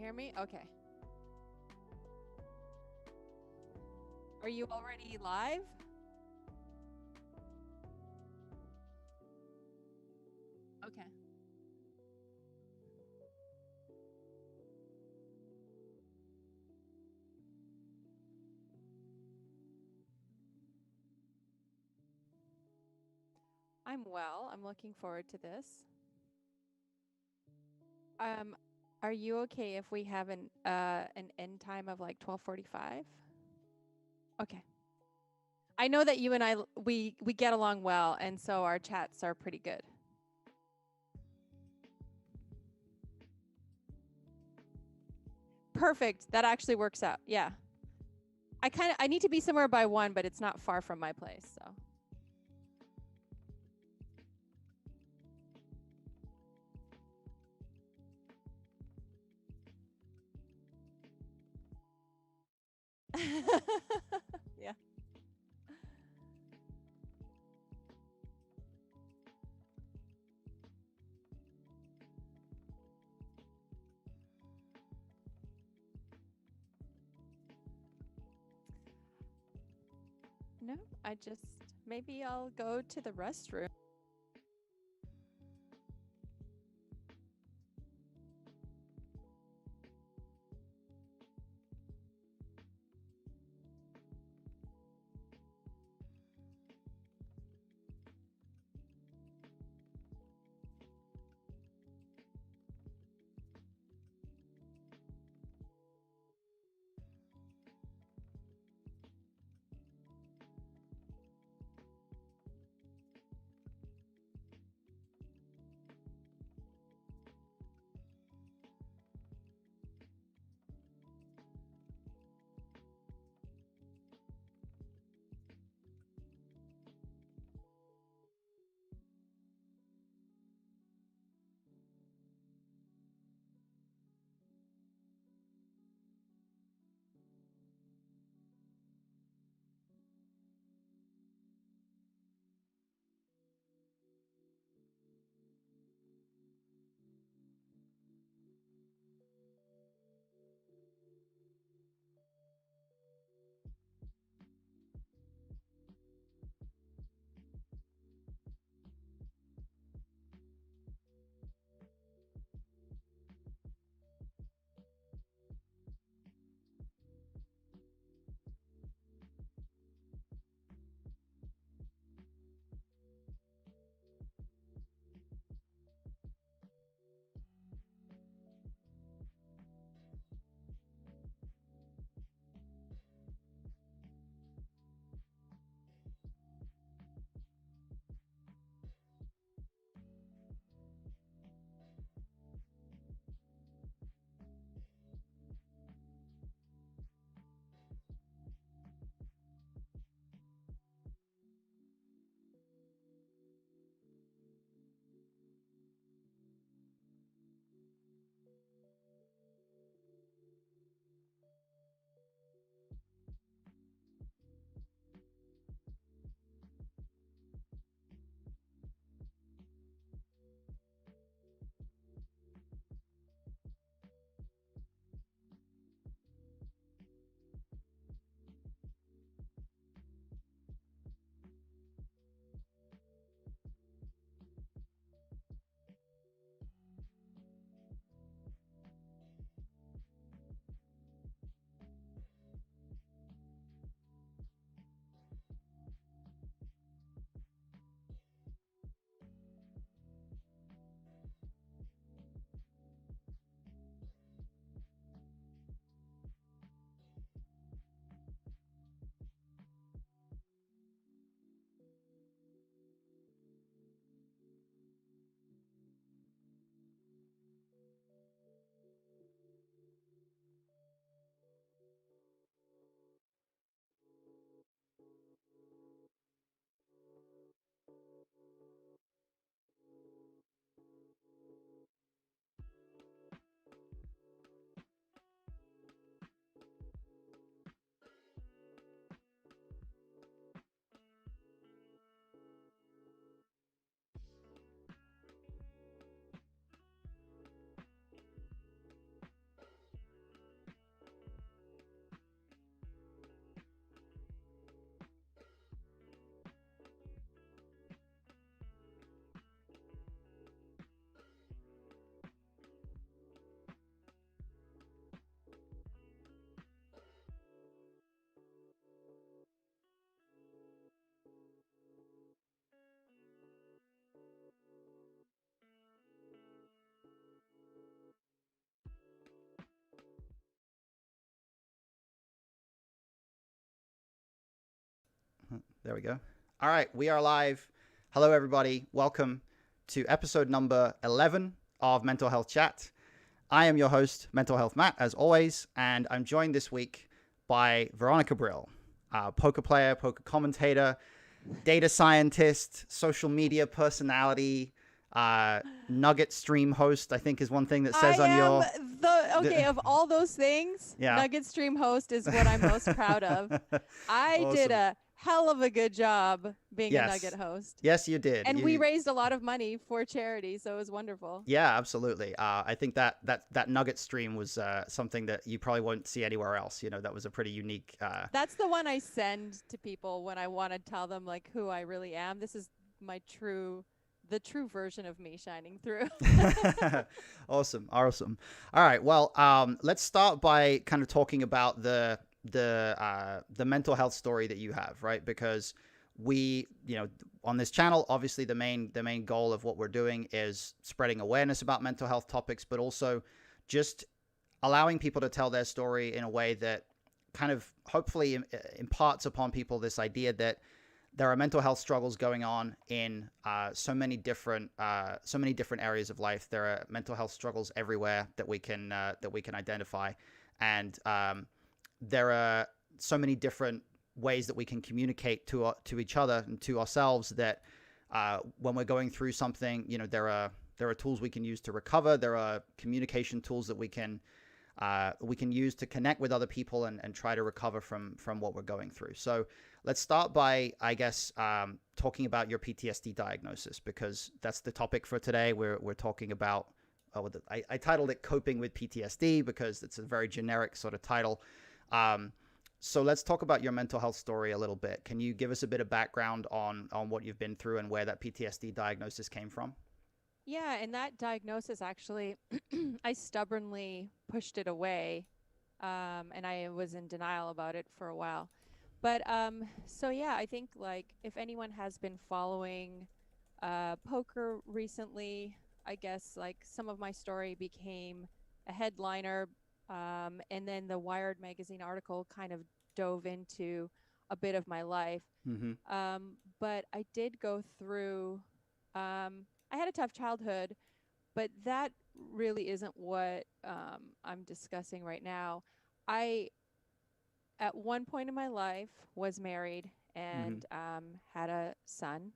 hear me? Okay. Are you already live? Okay. I'm well. I'm looking forward to this. Um, are you okay if we have an end time of like 12:45? Okay. I know that you and we get along well, and so our chats are pretty good. Perfect. That actually works out. Yeah. I need to be somewhere by 1, but it's not far from my place, so. Yeah. No, I just maybe I'll go to the restroom. There we go. All right, we are live. Hello, everybody. Welcome to episode number 11 of Mental Health Chat. I am your host, Mental Health Matt, as always, and I'm joined this week by Veronica Brill, poker player, poker commentator, data scientist, social media personality, Nugget stream host, I think is one thing that I says on am your... of all those things, Yeah. Nugget Stream host is what I'm most proud of. I did Awesome. a hell of a good job being a Nugget Yes. host. Yes, you did. And we raised a lot of money for charity, so it was wonderful. Yeah, absolutely. I think that Nugget stream was something that you probably won't see anywhere else. You know, that was a pretty unique. That's the one I send to people when I want to tell them like who I really am. This is the true version of me shining through. Awesome. All right. Well, let's start by kind of talking about the mental health story that you have, right? Because on this channel, obviously the main goal of what we're doing is spreading awareness about mental health topics, but also just allowing people to tell their story in a way that kind of hopefully imparts upon people this idea that there are mental health struggles going on in so many different areas of life. There are mental health struggles everywhere that we can identify, and there are so many different ways that we can communicate to each other and to ourselves that when we're going through something, there are tools we can use to recover. There are communication tools that we can use to connect with other people and try to recover from what we're going through. So let's start by, I guess, talking about your PTSD diagnosis, because that's the topic for today. We're talking about, I titled it Coping with PTSD because it's a very generic sort of title. So let's talk about your mental health story a little bit. Can you give us a bit of background on what you've been through and where that PTSD diagnosis came from? Yeah, and that diagnosis actually, I stubbornly pushed it away, and I was in denial about it for a while. But so yeah, I think like if anyone has been following poker recently, I guess like some of my story became a headliner, and then the Wired magazine article kind of dove into a bit of my life. Mm-hmm. But I did go through. I had a tough childhood, but that really isn't what I'm discussing right now. I at one point in my life was married Mm-hmm. and had a son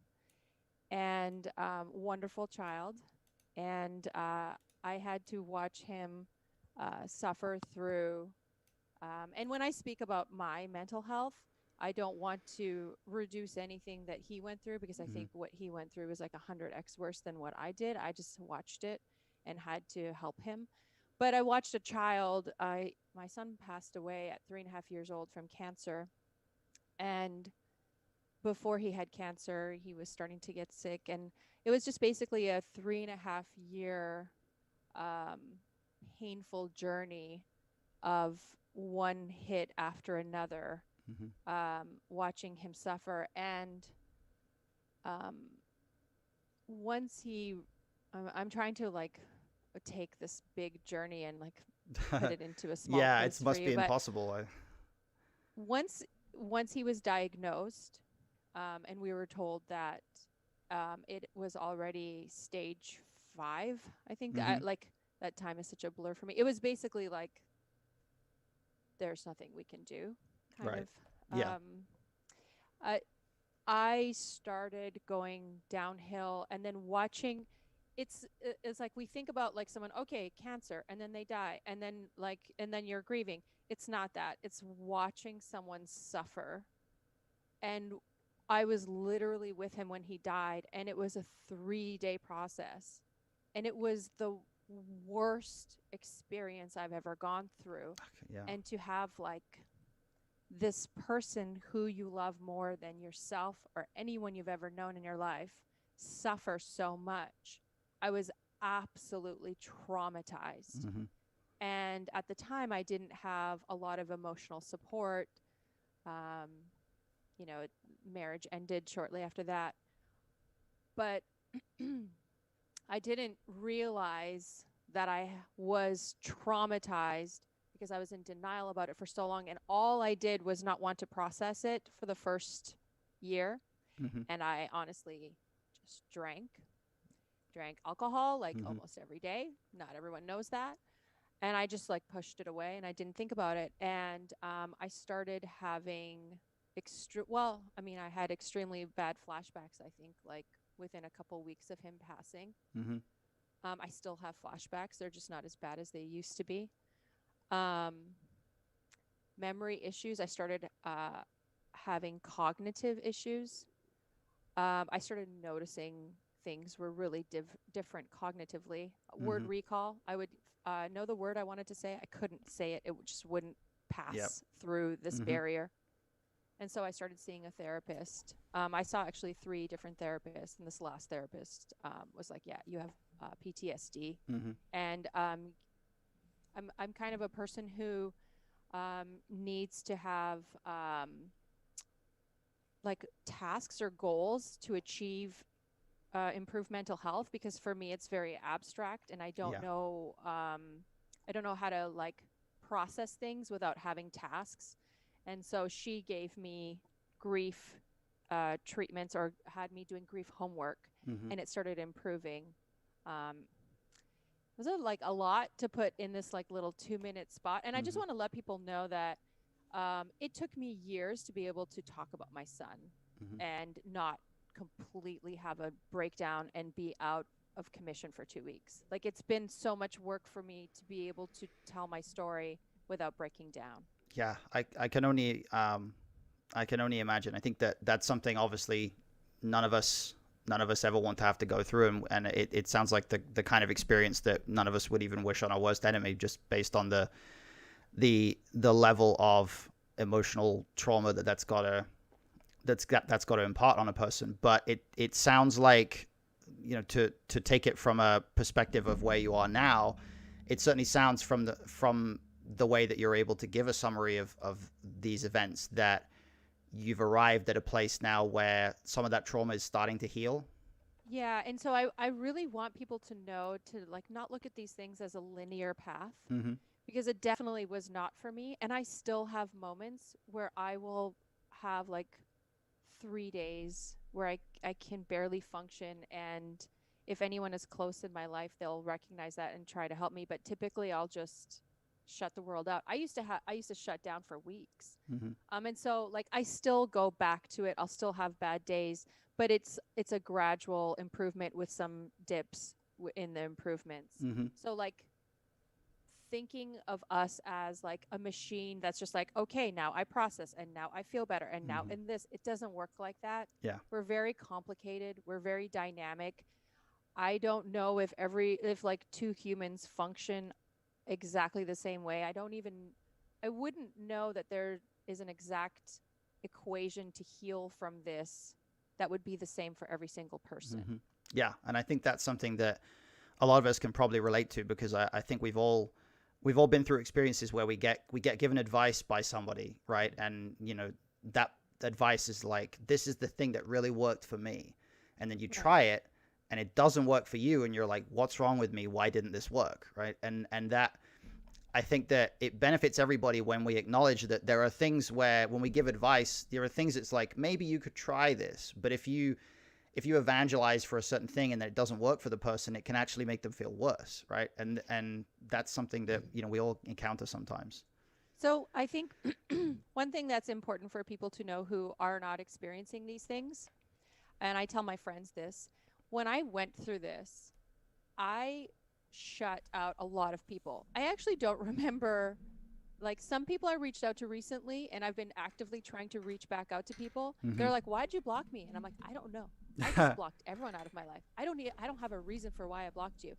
and wonderful child, and I had to watch him suffer through. And when I speak about my mental health, I don't want to reduce anything that he went through, because I Mm-hmm. think what he went through was like 100x worse than what I did. I just watched it and had to help him. But I watched a child. My son passed away at 3.5 years old from cancer, and before he had cancer, he was starting to get sick, and it was just basically a 3.5 year um, painful journey of one hit after another, Mm-hmm. watching him suffer. And um, once he, I'm trying to like take this big journey and like put it into a small Yeah, it place for must you. be But impossible. once once he was diagnosed, and we were told that it was already stage 5, I think. Mm-hmm. Like that time is such a blur for me. It was basically like there's nothing we can do, kind Right. of. Yeah. I I started going downhill, and then watching. It's like we think about like someone, okay, cancer, and then they die, and then and then you're grieving. It's not that. It's watching someone suffer. And I was literally with him when he died, and it was a 3-day process, and it was the worst experience I've ever gone through. Yeah. And to have like this person who you love more than yourself or anyone you've ever known in your life suffer so much, I was absolutely traumatized. Mm-hmm. And at the time, I didn't have a lot of emotional support. Um, you know, marriage ended shortly after that. But I didn't realize that I was traumatized because I was in denial about it for so long. And all I did was not want to process it for the first year. Mm-hmm. And I honestly just drank alcohol like Mm-hmm. almost every day. Not everyone knows that. And I just like pushed it away and I didn't think about it. And I started having I mean, I had extremely bad flashbacks, I think, like within a couple weeks of him passing. Mm-hmm. I still have flashbacks. They're just not as bad as they used to be. Um, Memory issues. I started having cognitive issues. I started noticing things were really different cognitively. Word Mm-hmm. recall. I would know the word I wanted to say. I couldn't say it. It just wouldn't Yep. pass through this Mm-hmm. barrier. And so I started seeing a therapist. I saw actually three different therapists, and this last therapist was like, "Yeah, you have PTSD." Mm-hmm. And I'm kind of a person who needs to have like tasks or goals to achieve improve mental health, because for me it's very abstract and Yeah. I don't know how to like process things without having tasks. And so she gave me grief treatments, or had me doing grief homework, Mm-hmm. and it started improving. It was like a lot to put in this like little 2 minute spot, and I just Mm-hmm. want to let people know that it took me years to be able to talk about my son Mm-hmm. and not completely have a breakdown and be out of commission for 2 weeks. Like it's been so much work for me to be able to tell my story without breaking down. Yeah. I can only imagine. I think that that's something obviously none of us none of us ever want to have to go through, and it sounds like the kind of experience that none of us would even wish on our worst enemy, just based on the level of emotional trauma that's got to impart on a person. But it sounds like, to take it from a perspective of where you are now, it certainly sounds from the way that you're able to give a summary of these events, that you've arrived at a place now where some of that trauma is starting to heal. Yeah, and so I really want people to know to like not look at these things as a linear path, Mm-hmm. because it definitely was not for me. And I still have moments where I will have like 3 days where I can barely function. And if anyone is close in my life, they'll recognize that and try to help me. But typically I'll just shut the world out. I used to shut down for weeks. Mm-hmm. And so like I still go back to it. I'll still have bad days, but it's a gradual improvement with some dips in the improvements. Mm-hmm. So like thinking of us as like a machine that's just like, okay, now I process and now I feel better and now Mm-hmm. in this, it doesn't work like that. Yeah. We're very complicated, we're very dynamic. I don't know if like two humans function exactly the same way. I wouldn't know that there is an exact equation to heal from this that would be the same for every single person. Mm-hmm. Yeah, and I think that's something that a lot of us can probably relate to, because I think we've all been through experiences where we get given advice by somebody, right? And that advice is like, this is the thing that really worked for me, and then you Right. try it and it doesn't work for you, and you're like, what's wrong with me? Why didn't this work? Right? And that, I think that it benefits everybody when we acknowledge that there are things where, when we give advice, there are things that's like, maybe you could try this, but if you evangelize for a certain thing and that it doesn't work for the person, it can actually make them feel worse, right? And that's something that we all encounter sometimes. So I think one thing that's important for people to know who are not experiencing these things, and I tell my friends this, when I went through this, I shut out a lot of people. I actually don't remember, like some people I reached out to recently, and I've been actively trying to reach back out to people. Mm-hmm. They're like, "Why'd you block me?" And I'm like, "I don't know. I just blocked everyone out of my life. I don't have a reason for why I blocked you."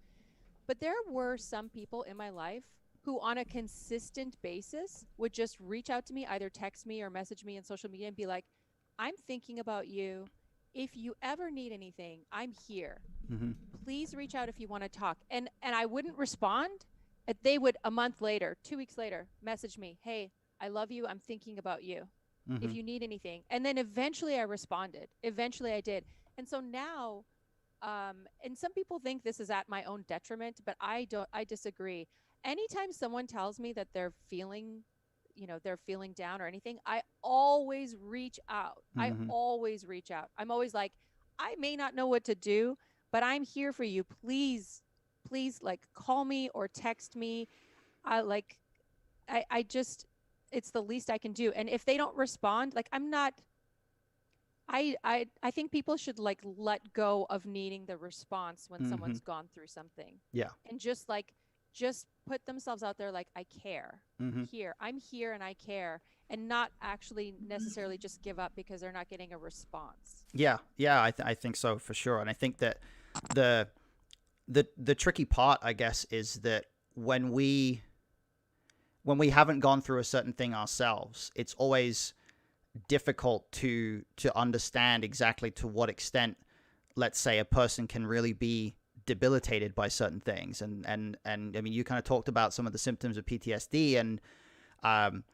But there were some people in my life who, on a consistent basis, would just reach out to me, either text me or message me on social media and be like, "I'm thinking about you. If you ever need anything, I'm here. Mm-hmm. Please reach out if you want to talk." And I wouldn't respond. They would, a month later, 2 weeks later, message me, "Hey, I love you. I'm thinking about you. Mm-hmm. If you need anything." And then eventually I responded. Eventually I did. And so now, and some people think this is at my own detriment, but I disagree. Anytime someone tells me that they're feeling they're feeling down or anything, I always reach out. I Mm-hmm. always reach out. I'm always like, I may not know what to do, but I'm here for you. Please, please, like, call me or text me. I like, I just, it's the least I can do. And if they don't respond, like, I'm not, I think people should like let go of needing the response when Mm-hmm. someone's gone through something, Yeah. and just put themselves out there, like, I care. Mm-hmm. Here, I'm here and I care, and not actually necessarily just give up because they're not getting a response. Yeah. Yeah. I think so for sure. And I think that the the tricky part, I guess, is that when we when we haven't gone through a certain thing ourselves, it's always difficult to understand exactly to what extent, let's say, a person can really be debilitated by certain things. And I mean, you kind of talked about some of the symptoms of PTSD, and um,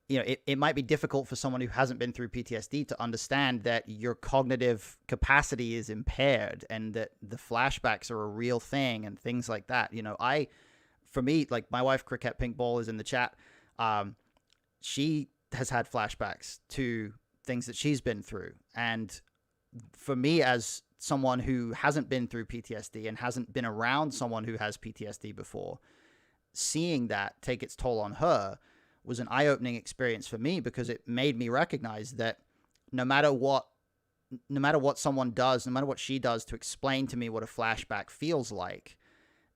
it might be difficult for someone who hasn't been through PTSD to understand that your cognitive capacity is impaired and that the flashbacks are a real thing and things like that. For me, like, my wife, Cricket Pinkball, is in the chat. Um, she has had flashbacks to things that she's been through. And for me, as someone who hasn't been through PTSD and hasn't been around someone who has PTSD before, seeing that take its toll on her was an eye-opening experience for me, because it made me recognize that no matter what someone does, no matter what she does to explain to me what a flashback feels like,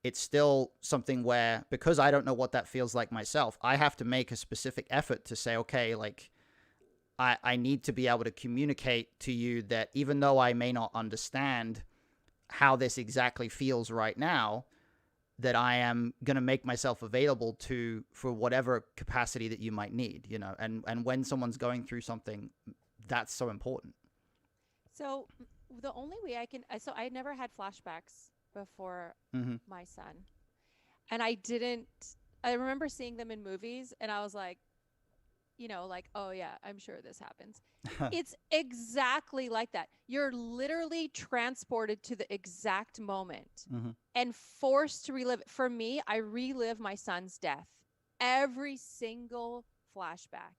it's still something where, because I don't know what that feels like myself, I have to make a specific effort to say, okay, like, I need to be able to communicate to you that even though I may not understand how this exactly feels right now, that I am going to make myself available for whatever capacity that you might need, and when someone's going through something, that's so important. So the only way so I never had flashbacks before Mm-hmm. my son. And I remember seeing them in movies and I was like, like, oh yeah, I'm sure this happens. It's exactly like that. You're literally transported to the exact moment Mm-hmm. and forced to relive it. For me, I relive my son's death every single flashback.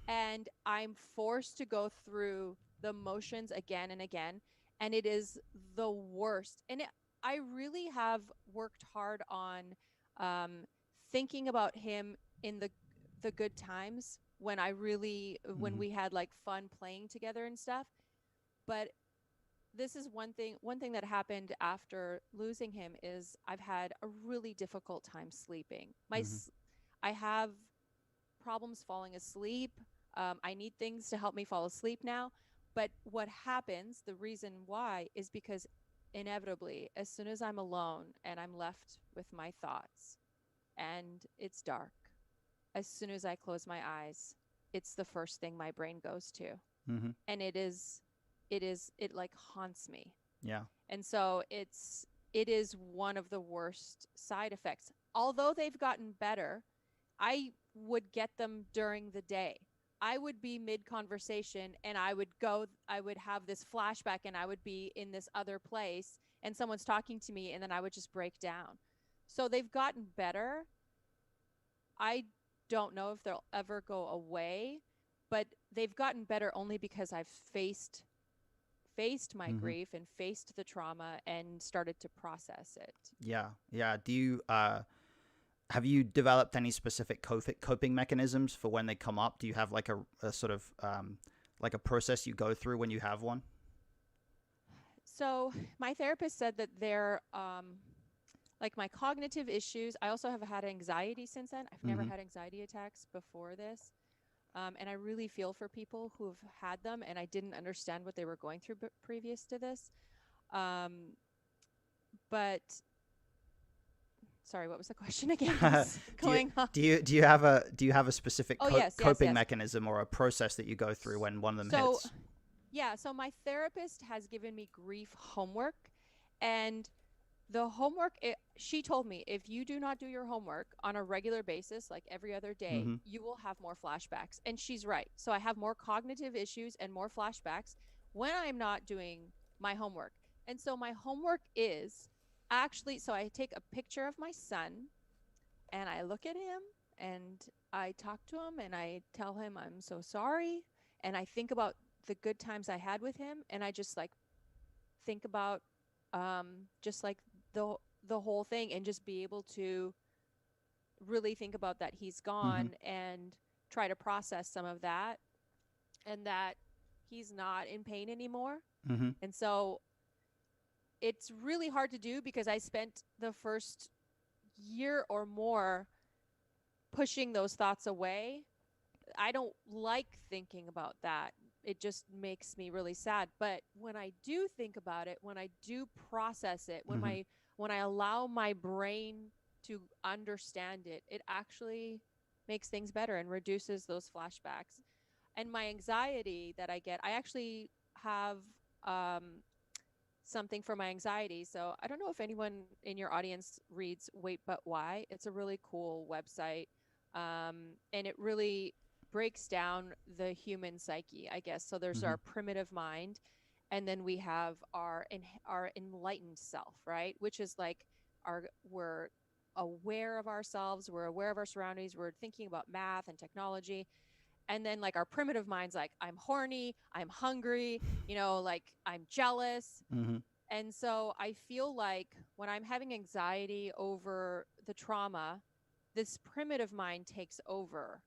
And I'm forced to go through the motions again and again. And it is the worst. I really have worked hard on um, thinking about him in the good times when Mm-hmm. we had like fun playing together and stuff. But this is one thing that happened after losing him is I've had a really difficult time sleeping. Mm-hmm. I have problems falling asleep. I need things to help me fall asleep now. But what happens, the reason why, is because inevitably, as soon as I'm alone and I'm left with my thoughts and it's dark, as soon as I close my eyes, it's the first thing my brain goes to. Mm-hmm. And it like haunts me. Yeah. And so it is one of the worst side effects. Although they've gotten better, I would get them during the day. I would be mid conversation and I would have this flashback and I would be in this other place and someone's talking to me and then I would just break down. So they've gotten better. I don't know if they'll ever go away, but they've gotten better only because I've faced my Mm-hmm. grief and faced the trauma and started to process it. Yeah. Yeah. Do you have you developed any specific coping mechanisms for when they come up? Do you have like a sort of like a process you go through when you have one? So my therapist said that they're like my cognitive issues. I also have had anxiety since then. I've never Mm-hmm. had anxiety attacks before this. And I really feel for people who've had them, and I didn't understand what they were going through previous to this. Um, but sorry, what was the question again? I was do you going on. do you have a specific Oh, yes, yes, coping yes. mechanism or a process that you go through when one of them So, hits? yeah, so my therapist has given me grief homework, and the homework, she told me if you do not do your homework on a regular basis, like every other day, Mm-hmm. you will have more flashbacks. And she's right. So I have more cognitive issues and more flashbacks when I'm not doing my homework. And so my homework is actually, so I take a picture of my son and I look at him and I talk to him and I tell him I'm so sorry, and I think about the good times I had with him, and I just like think about just like the the whole thing, and just be able to really think about that he's Mm-hmm. gone and try to process some of that, and that he's not in pain anymore. Mm-hmm. And so it's really hard to do because I spent the first year or more pushing those thoughts away. I don't like thinking about that. It just makes me really sad. But when I do think about it, when I do process it, Mm-hmm. when I allow my brain to understand it, it actually makes things better and reduces those flashbacks. And my anxiety that I get, I actually have um, something for my anxiety. So I don't know if anyone in your audience reads Wait But Why. It's a really cool website. And it really breaks down the human psyche, I guess. So there's Mm-hmm. our primitive mind, and then we have our enlightened self, right? Which is like we're aware of ourselves, we're aware of our surroundings, we're thinking about math and technology. And then like our primitive mind's like, I'm horny, I'm hungry, like I'm jealous. Mm-hmm. And so I feel like when I'm having anxiety over the trauma, this primitive mind takes over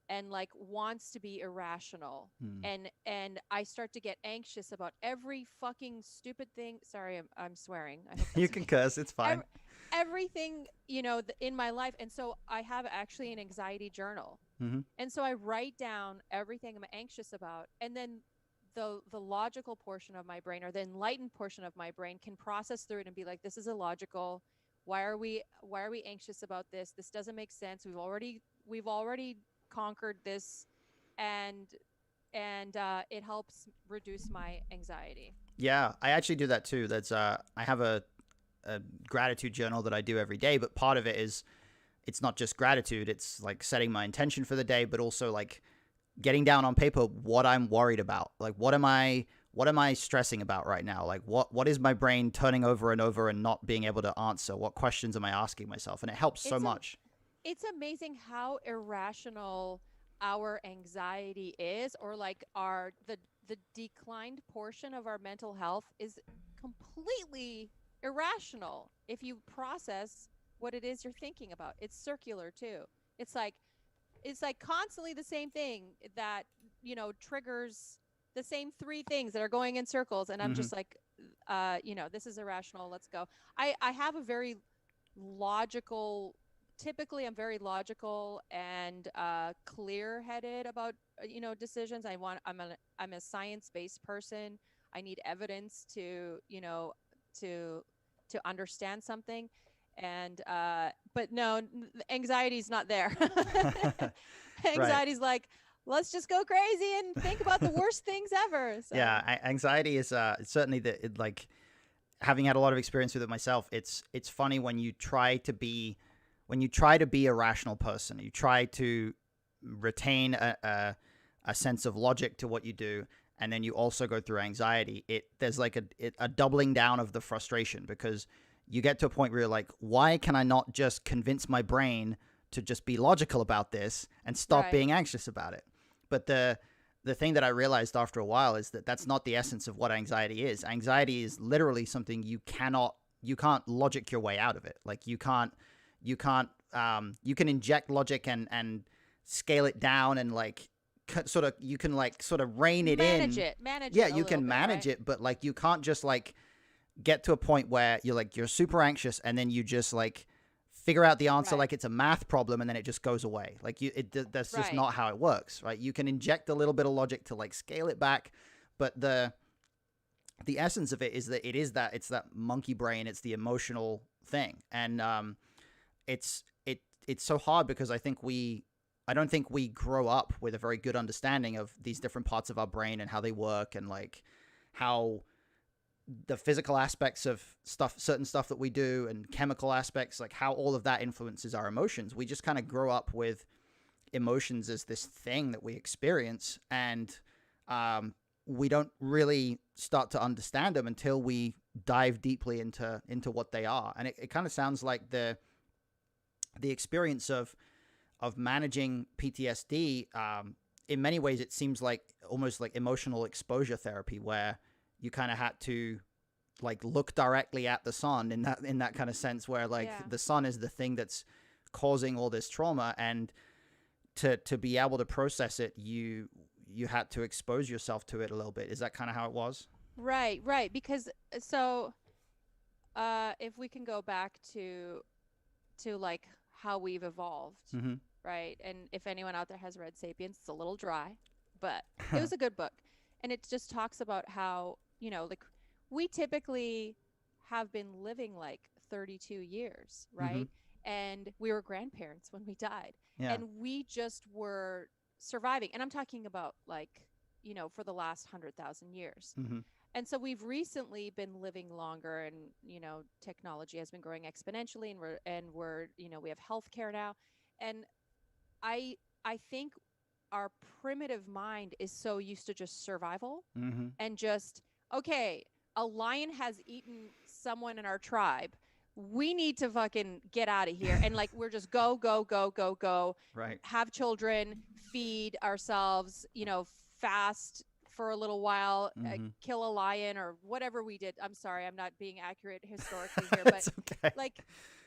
and like wants to be irrational. Mm. And I start to get anxious about every fucking stupid thing. Sorry, I'm swearing. I hope You that's can okay. curse. It's fine. Every, everything, in my life. And so I have actually an anxiety journal. Mm-hmm. And so I write down everything I'm anxious about, and then the logical portion of my brain, or the enlightened portion of my brain, can process through it and be like, this is illogical. Why are we anxious about this? This doesn't make sense. We've already conquered this, and it helps reduce my anxiety. Yeah, I actually do that too. That's I have a gratitude journal that I do every day, but part of it is it's not just gratitude. It's like setting my intention for the day, but also like getting down on paper what I'm worried about. Like what am I stressing about right now? Like what is my brain turning over and over and not being able to answer? What questions am I asking myself? And it helps so It's a much. it's amazing how irrational our anxiety is, or like the declined portion of our mental health is completely irrational if you process what it is you're thinking about. It's circular too. It's like it's like constantly the same thing that triggers the same three things that are going in circles, and I'm Mm-hmm. just like, this is irrational, let's go. I have a very logical typically I'm very logical and clear-headed about decisions. I'm a science-based person. I need evidence to to understand something. And but no, anxiety's not there. Right. Anxiety's like, let's just go crazy and think about the worst things ever. So Yeah, anxiety is certainly like having had a lot of experience with it myself. It's funny when you try to be a rational person. You try to retain a sense of logic to what you do, and then you also go through anxiety. There's like a doubling down of the frustration, because you get to a point where you're like, why can I not just convince my brain to just be logical about this and stop right, being anxious about it? But the thing that I realized after a while is that that's not the essence of what anxiety is. Anxiety is literally something you can't logic your way out of it. Like you can't you can inject logic and scale it down, and like sort of you can like sort of rein it in. manage Yeah, it a you little can bit, manage right? it, but like you can't just like get to a point where you're super anxious and then you just like figure out the answer Right, like it's a math problem, and then it just goes away. Like that's just right. not how it works, right? You can inject a little bit of logic to like scale it back, but the essence of it is that it's that monkey brain, it's the emotional thing. And it's so hard because I don't think we grow up with a very good understanding of these different parts of our brain and how they work, and like how the physical aspects of certain stuff that we do, and chemical aspects, like how all of that influences our emotions. We just kind of grow up with emotions as this thing that we experience, and we don't really start to understand them until we dive deeply into what they are. And it kind of sounds like the experience of of managing PTSD, in many ways, it seems like almost like emotional exposure therapy, where you kind of had to like look directly at the sun in that kind of sense, where like Yeah. the sun is the thing that's causing all this trauma, and to be able to process it, you had to expose yourself to it a little bit. Is that kind of how it was? Right, right. Because so if we can go back to like how we've evolved, Mm-hmm. right? And if anyone out there has read Sapiens, it's a little dry, but it was a good book. And it just talks about how, like we typically have been living like 32 years, Mm-hmm. right? And we were grandparents when we died. Yeah. And we just were surviving. And I'm talking about like, for the last 100,000 years. Mm-hmm. And so we've recently been living longer, and technology has been growing exponentially, and we're we have healthcare now. And I think our primitive mind is so used to just survival, Mm-hmm. and just, okay, a lion has eaten someone in our tribe, we need to fucking get out of here. And like we're just go go go go go, Right. have children, feed ourselves, fast for a little while, Mm-hmm. kill a lion or whatever we did. I'm sorry, I'm not being accurate historically here, but It's okay. like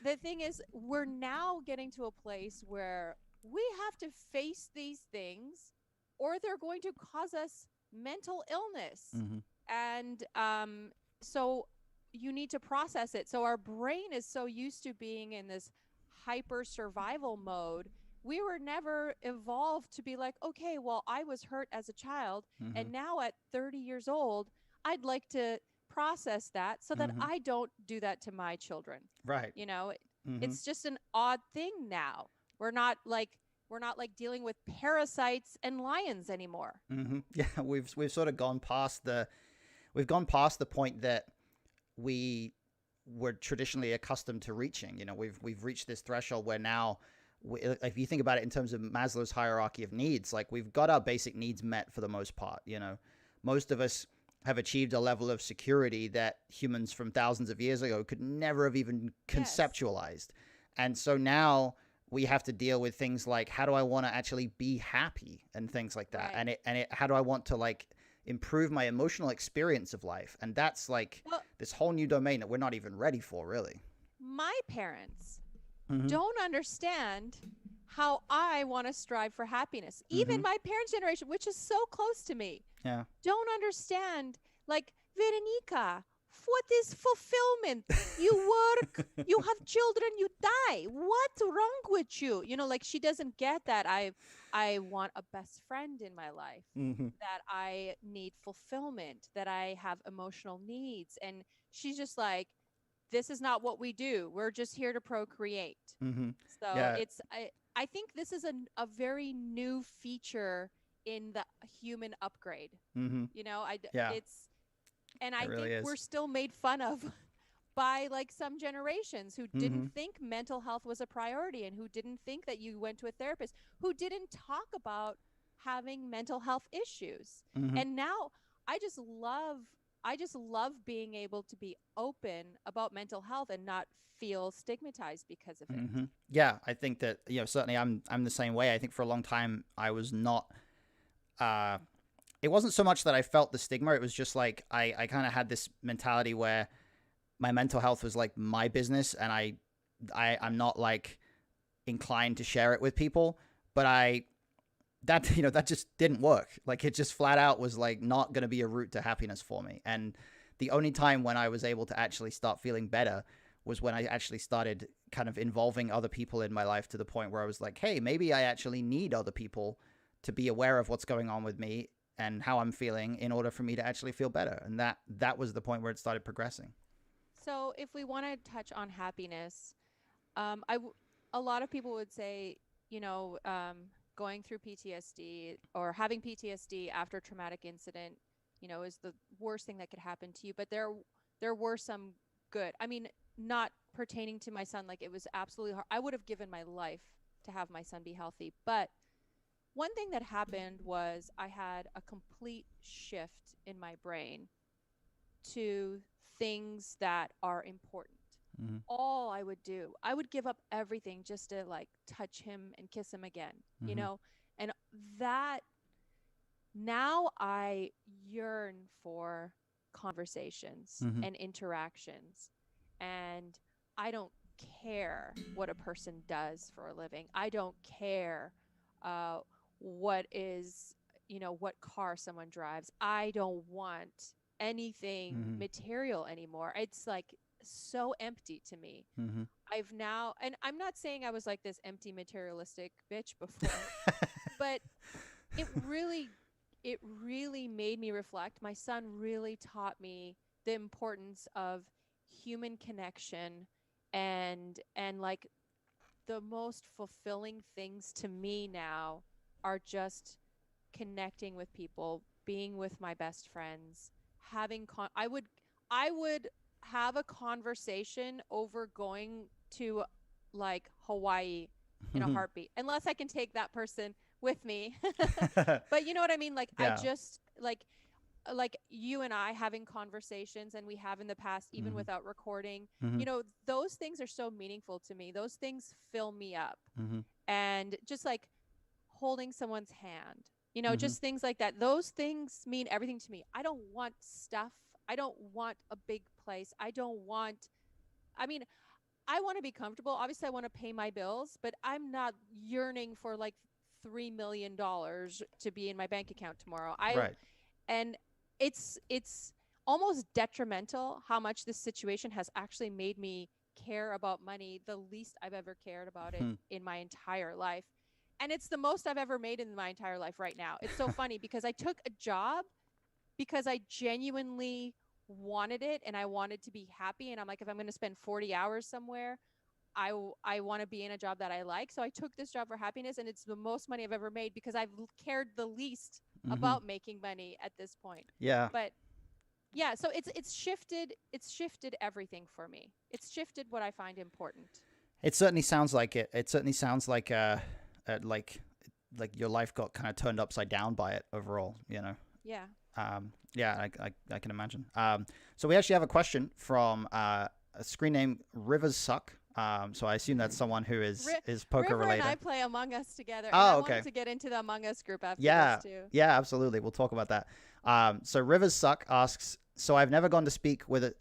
the thing is, we're now getting to a place where we have to face these things, or they're going to cause us mental illness. Mm-hmm. And so you need to process it. So our brain is so used to being in this hyper survival mode. We were never evolved to be like, okay, well, I was hurt as a child, Mm-hmm. and now at 30 years old, I'd like to process that so that Mm-hmm. I don't do that to my children. Right. You know, Mm-hmm. it's just an odd thing now. We're not like we're not like dealing with parasites and lions anymore. Mm-hmm. Yeah, we've sort of gone past the point that we were traditionally accustomed to reaching. We've reached this threshold where now, if you think about it in terms of Maslow's hierarchy of needs, like we've got our basic needs met for the most part. Most of us have achieved a level of security that humans from thousands of years ago could never have even Yes. conceptualized. And so now we have to deal with things like, how do I want to actually be happy and things like that, Right. how do I want to like improve my emotional experience of life, and that's like Well, this whole new domain that we're not even ready for, really. my parents Mm-hmm. don't understand how I want to strive for happiness. Even Mm-hmm. my parents' generation, which is so close to me, Yeah. don't understand. Like, Veronica, what is fulfillment? You work, you have children, you die. What's wrong with you? Like she doesn't get that I want a best friend in my life, Mm-hmm. that I need fulfillment, that I have emotional needs. And she's just like, this is not what we do. We're just here to procreate. Mm-hmm. So Yeah. I think this is a very new feature in the human upgrade. Mm-hmm. Yeah, It's, and it I really think we're is. still made fun of by like some generations who didn't Mm-hmm. think mental health was a priority, and who didn't think that you went to a therapist, who didn't talk about having mental health issues. Mm-hmm. And now I just love I just love being able to be open about mental health and not feel stigmatized because of it. Mm-hmm. Yeah, I think that certainly I'm the same way. I think for a long time I was not. Uh, it wasn't so much that I felt the stigma. It was just like I kind of had this mentality where my mental health was like my business, and I'm not like inclined to share it with people. But that just didn't work. Like it just flat out was like not going to be a route to happiness for me. And the only time when I was able to actually start feeling better was when I actually started kind of involving other people in my life, to the point where I was like, hey, maybe I actually need other people to be aware of what's going on with me and how I'm feeling in order for me to actually feel better. And that was the point where it started progressing. So if we want to touch on happiness, a lot of people would say, you know, going through PTSD or having PTSD after a traumatic incident, is the worst thing that could happen to you. But there were some good. I mean, not pertaining to my son, like it was absolutely hard. I would have given my life to have my son be healthy. But one thing that happened was I had a complete shift in my brain to things that are important. Mm-hmm. all I would do. I would give up everything just to like touch him and kiss him again, you Mm-hmm. know? And that now I yearn for conversations Mm-hmm. and interactions. And I don't care what a person does for a living. I don't care uh, what is, what car someone drives. I don't want anything Mm-hmm. material anymore. It's like so empty to me. Mm-hmm. I've now, and I'm not saying I was like this empty materialistic bitch before, but it really it really made me reflect. My son really taught me the importance of human connection, and like the most fulfilling things to me now are just connecting with people, being with my best friends, I would have a conversation over going to like Hawaii in a Mm-hmm. heartbeat, unless I can take that person with me. But you know what I mean? Like I Yeah. just like you and I having conversations, and we have in the past, even Mm-hmm. without recording, Mm-hmm. those things are so meaningful to me. Those things fill me up. Mm-hmm. And just like holding someone's hand, Mm-hmm. just things like that. Those things mean everything to me. I don't want stuff. I don't want a big place. I mean, I want to be comfortable. Obviously, I want to pay my bills, but I'm not yearning for like $3 million to be in my bank account tomorrow. Right. And it's almost detrimental how much this situation has actually made me care about money the least I've ever cared about it Hmm. in my entire life. And it's the most I've ever made in my entire life right now. It's so funny because I took a job because I genuinely wanted it and I wanted to be happy, and I'm like, if I'm going to spend 40 hours somewhere, I want to be in a job that I like. So I took this job for happiness, and it's the most money I've ever made because I've cared the least Mm-hmm. about making money at this point. Yeah. But yeah, so it's shifted everything for me. It's shifted what I find important. It certainly sounds like it. It certainly sounds like your life got kind of turned upside down by it overall. Yeah. Yeah, I can imagine. So we actually have a question from a screen name Rivers Suck. So I assume that's someone who is poker River and I related. play Among Us together, and I Oh, wanted okay. to get into the Among Us group after this Yeah, too. yeah, absolutely. We'll talk about that. So Rivers Suck asks, so I've never gone to speak with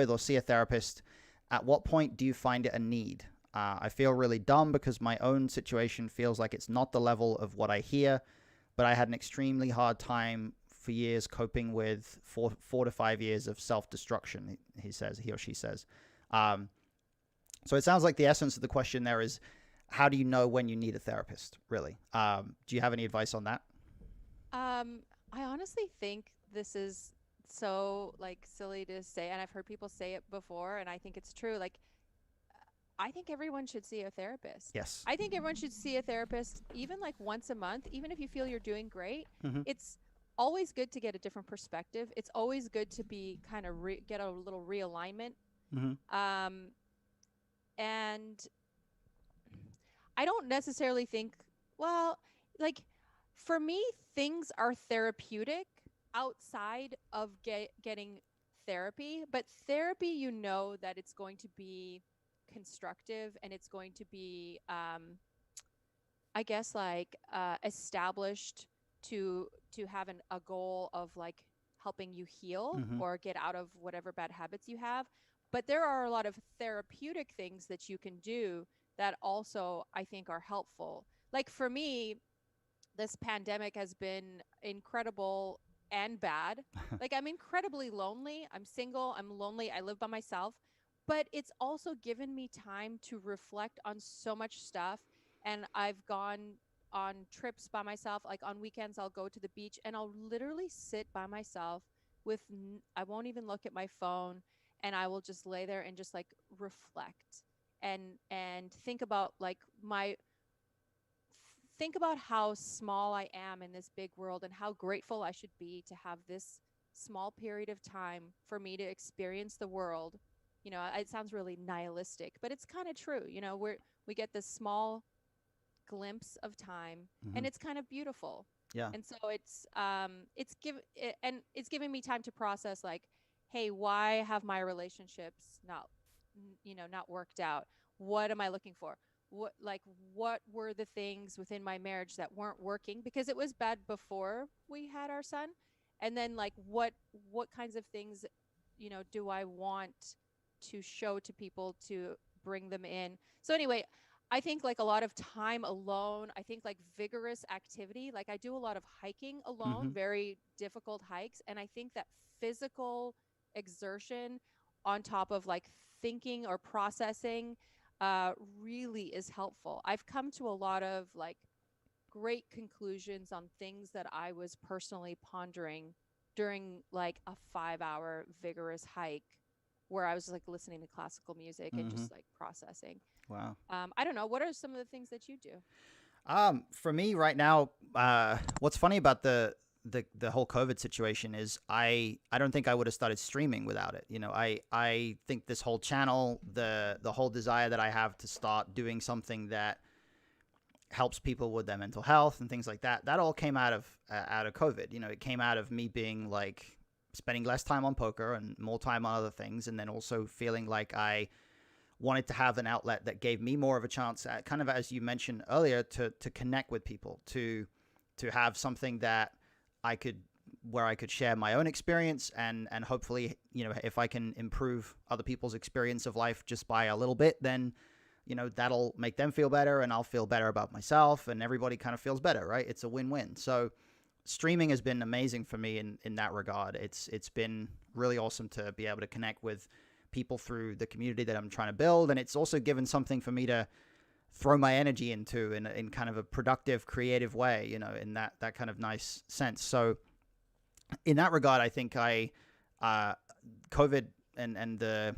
or see a therapist. At what point do you find it a need? I feel really dumb because my own situation feels like it's not the level of what I hear, but I had an extremely hard time for years coping with 4 to 5 years of self-destruction. He or she says. Um, so it sounds like the essence of the question there is, how do you know when you need a therapist? Really? Do you have any advice on that? I honestly think this is so like silly to say, and I've heard people say it before, and I think it's true. Like, I think everyone should see a therapist. Yes. I think everyone should see a therapist even like once a month, even if you feel you're doing great. Mm-hmm. It's always good to get a different perspective. It's always good to be kind of get a little realignment. Mm-hmm. Um, and I don't necessarily think, well, like for me, things are therapeutic outside of getting therapy, but therapy, that it's going to be constructive, and it's going to be, I guess, like established to have a goal of like helping you heal Mm-hmm. or get out of whatever bad habits you have. But there are a lot of therapeutic things that you can do that also I think are helpful. Like for me, this pandemic has been incredible and bad. Like I'm incredibly lonely. I'm single, I'm lonely, I live by myself, but it's also given me time to reflect on so much stuff. And I've gone on trips by myself. Like on weekends I'll go to the beach and I'll literally sit by myself with I won't even look at my phone, and I will just lay there and just like reflect and think about like my think about how small I am in this big world and how grateful I should be to have this small period of time for me to experience the world. It sounds really nihilistic, but it's kind of true. We get this small glimpse of time, Mm-hmm. and it's kind of beautiful. Yeah. And so it's giving me time to process like, hey, why have my relationships not worked out. What am I looking for? What were the things within my marriage that weren't working because it was bad before we had our son? And then like what kinds of things, do I want to show to people to bring them in? So anyway, I think like a lot of time alone, I think like vigorous activity, like I do a lot of hiking Mm-hmm. alone, very difficult hikes. And I think that physical exertion on top of like thinking or processing uh, really is helpful. I've come to a lot of like great conclusions on things that I was personally pondering during like a 5 hour vigorous hike where I was like listening to classical music and Mm-hmm. just like processing. Wow. I don't know. What are some of the things that you do? For me right now, what's funny about the whole COVID situation is I don't think I would have started streaming without it. I think this whole channel, the whole desire that I have to start doing something that helps people with their mental health and things like that, that all came out of COVID. It came out of me being like spending less time on poker and more time on other things, and then also feeling like I wanted to have an outlet that gave me more of a chance at, kind of as you mentioned earlier, to connect with people, to have something that I could where I could share my own experience, and hopefully, if I can improve other people's experience of life just by a little bit, then that'll make them feel better and I'll feel better about myself, and everybody kind of feels better, right? It's a win-win. So streaming has been amazing for me in that regard. It's been really awesome to be able to connect with people through the community that I'm trying to build, and it's also given something for me to throw my energy into in kind of a productive, creative way, in that kind of nice sense. So in that regard, I think uh, COVID and the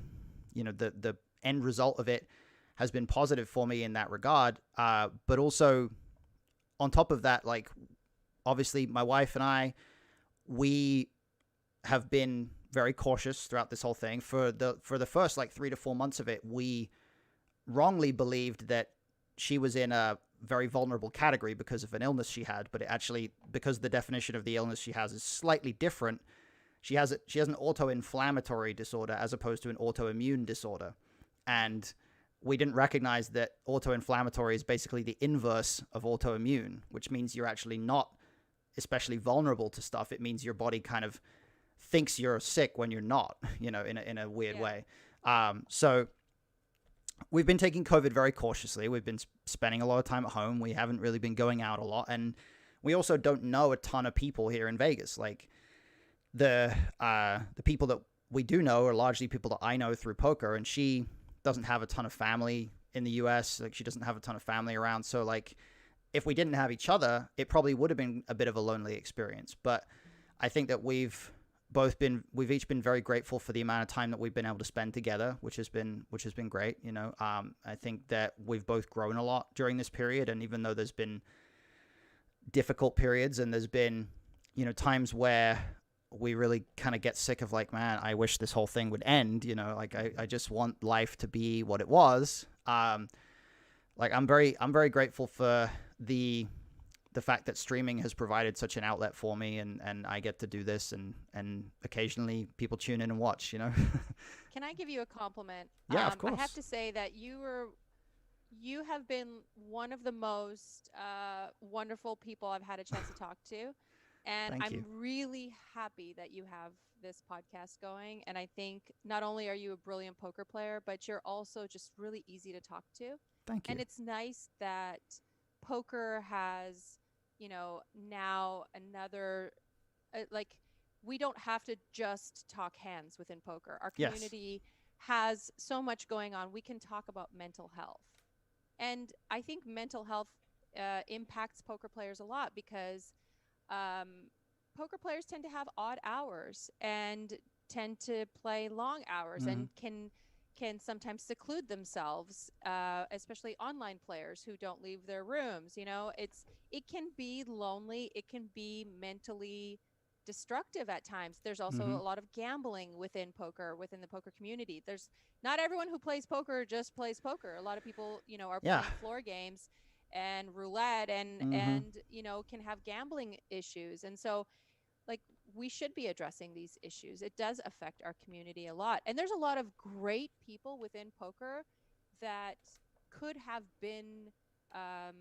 the end result of it has been positive for me in that regard. But also on top of that, like obviously my wife and we have been very cautious throughout this whole thing. For the first like 3 to 4 months of it, we wrongly believed that she was in a very vulnerable category because of an illness she had, but it actually, because the definition of the illness she has is slightly different, she has an autoinflammatory disorder as opposed to an autoimmune disorder. And we didn't recognize that autoinflammatory is basically the inverse of autoimmune, which means you're actually not especially vulnerable to stuff. It means your body kind of thinks you're sick when you're not, in a weird Yeah. way. So we've been taking COVID very cautiously. We've been spending a lot of time at home. We haven't really been going out a lot. And we also don't know a ton of people here in Vegas. Like the people that we do know are largely people that I know through poker, and she doesn't have a ton of family in the US. Like she doesn't have a ton of family around. So like if we didn't have each other, it probably would have been a bit of a lonely experience. But I think that we've each been very grateful for the amount of time that we've been able to spend together, which has been great. I think that we've both grown a lot during this period, and even though there's been difficult periods and there's been times where we really kind of get sick of like, man, I wish this whole thing would end. Like I just want life to be what it was. Like I'm very grateful for the fact that streaming has provided such an outlet for me, and I get to do this, and occasionally people tune in and watch. Can I give you a compliment? Yeah, of I have course. to say that you have been one of the most wonderful people I've had a chance to talk to. And Thank I'm you. really happy that you have this podcast going. And I think not only are you a brilliant poker player, but you're also just really easy to talk to. Thank And you. it's nice that poker has, now another, like, we don't have to just talk hands within poker. Our Yes. community has so much going on. We can talk about mental health. And I think mental health impacts poker players a lot because um, poker players tend to have odd hours and tend to play long hours Hmm. and can sometimes seclude themselves, especially online players who don't leave their rooms. It can be lonely. It can be mentally destructive at times. There's also Hmm. a lot of gambling within poker, within the poker community. There's not everyone who plays poker just plays poker. A lot of people, are Yeah. playing floor games and roulette and Hmm. and can have gambling issues. And so like we should be addressing these issues. It does affect our community a lot. And there's a lot of great people within poker that could have been um,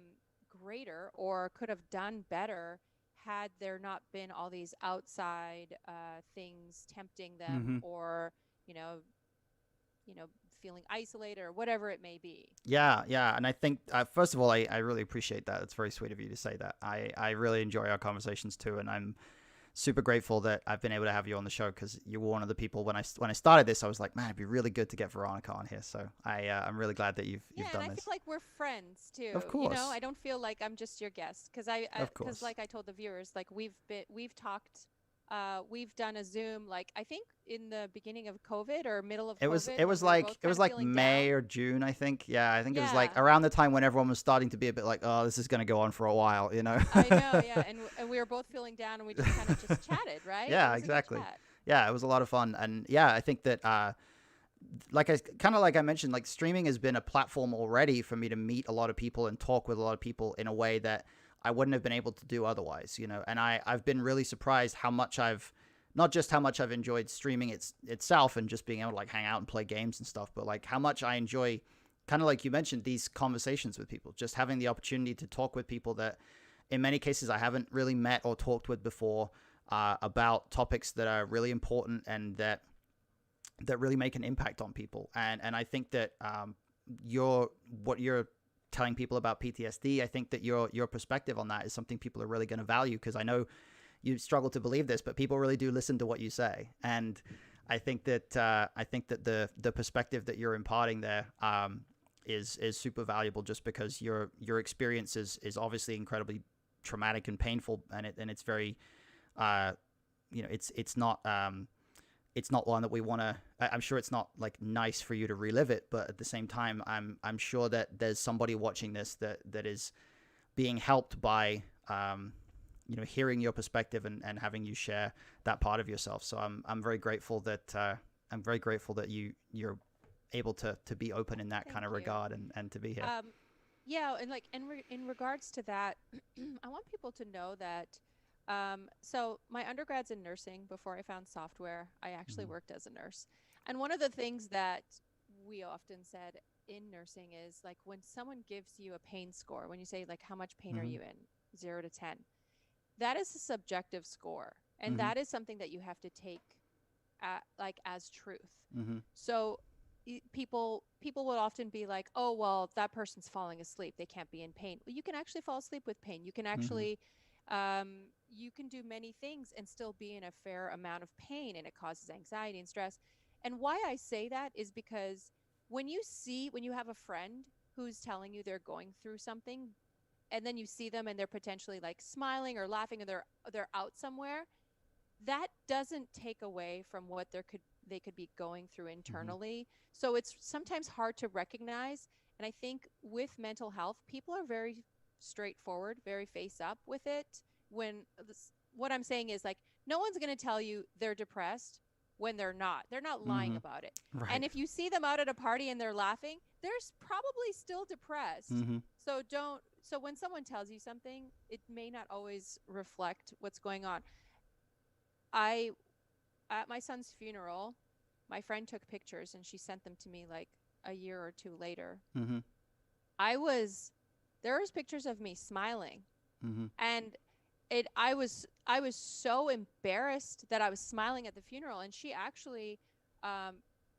greater or could have done better had there not been all these outside things tempting them, Mm-hmm. or, you know, you know, feeling isolated or whatever it may be. Yeah, yeah. And I think, first of all, I really appreciate that. It's very sweet of you to say that. I really enjoy our conversations too. And I'm super grateful that I've been able to have you on the show, because you were one of the people when I started this, I was like, man, it'd be really good to get Veronica on here. So I'm really glad that Yeah, you've and done I feel this. like we're friends too. Of You know, course. I don't feel like I'm just your guest, because Of because course. like I told the viewers, like we've talked, we've done a Zoom, like I think in the beginning of COVID or middle of COVID, when we were both It was kind of like feeling down. May or June, I think. Yeah, I think it was like Yeah, around the time when everyone was starting to be a bit like, oh, this is going to go on for a while, you know. I know. Yeah, and we were both feeling down, and we just kind of just chatted, right? It Yeah, was a good exactly. chat. Yeah, it was a lot of fun. And yeah, I think that like I mentioned, like streaming has been a platform already for me to meet a lot of people and talk with a lot of people in a way that I wouldn't have been able to do otherwise, you know. And I've been really surprised how much I've not just how much I've enjoyed streaming itself and just being able to like hang out and play games and stuff, but like how much I enjoy, kind of like you mentioned, these conversations with people, just having the opportunity to talk with people that in many cases I haven't really met or talked with before, about topics that are really important and that really make an impact on people. And I think that what you're telling people about PTSD, I think that your perspective on that is something people are really going to value, because I know you struggle to believe this, but people really do listen to what you say. And I think that the perspective that you're imparting there is super valuable, just because your experience is obviously incredibly traumatic and painful, and it's very you know, it's not one that we want to. I'm sure it's not like nice for you to relive it, but at the same time, I'm sure that there's somebody watching this that is being helped by you know, hearing your perspective and having you share that part of yourself. So I'm very grateful that you're able to be open in that kind Thank of you. regard and to be here. Um, yeah, and like in regards to that, I want people to know that. So my undergrad's in nursing. Before I found software, I actually Mm-hmm. worked as a nurse. And one of the things that we often said in nursing is like, when someone gives you a pain score, when you say like, how much pain are Mm-hmm. you in, 0 to 10, that is a subjective score, and Mm-hmm. that is something that you have to take like as truth. Mm-hmm. So people would often be like, oh, well, that person's falling asleep, they can't be in pain. Well, you can actually fall asleep with pain. You can Mm-hmm. actually you can do many things and still be in a fair amount of pain, and it causes anxiety and stress. And why I say that is because when you have a friend who's telling you they're going through something, and then you see them and they're potentially like smiling or laughing, and they're out somewhere, that doesn't take away from what they could be going through Mm-hmm. internally. So it's sometimes hard to recognize. And I think with mental health, people are very straightforward, very face up with it. What I'm saying is like, no one's going to tell you they're depressed when they're not. They're not lying Mm-hmm. about it. And Right. if you see them out at a party and they're laughing, they're probably still depressed. Mm-hmm. So when someone tells you something, it may not always reflect what's going on. I At my son's funeral, my friend took pictures and she sent them to me like a year or two later. Mm-hmm. I was There was pictures of me smiling, Mm-hmm. and I was so embarrassed that I was smiling at the funeral. And she actually um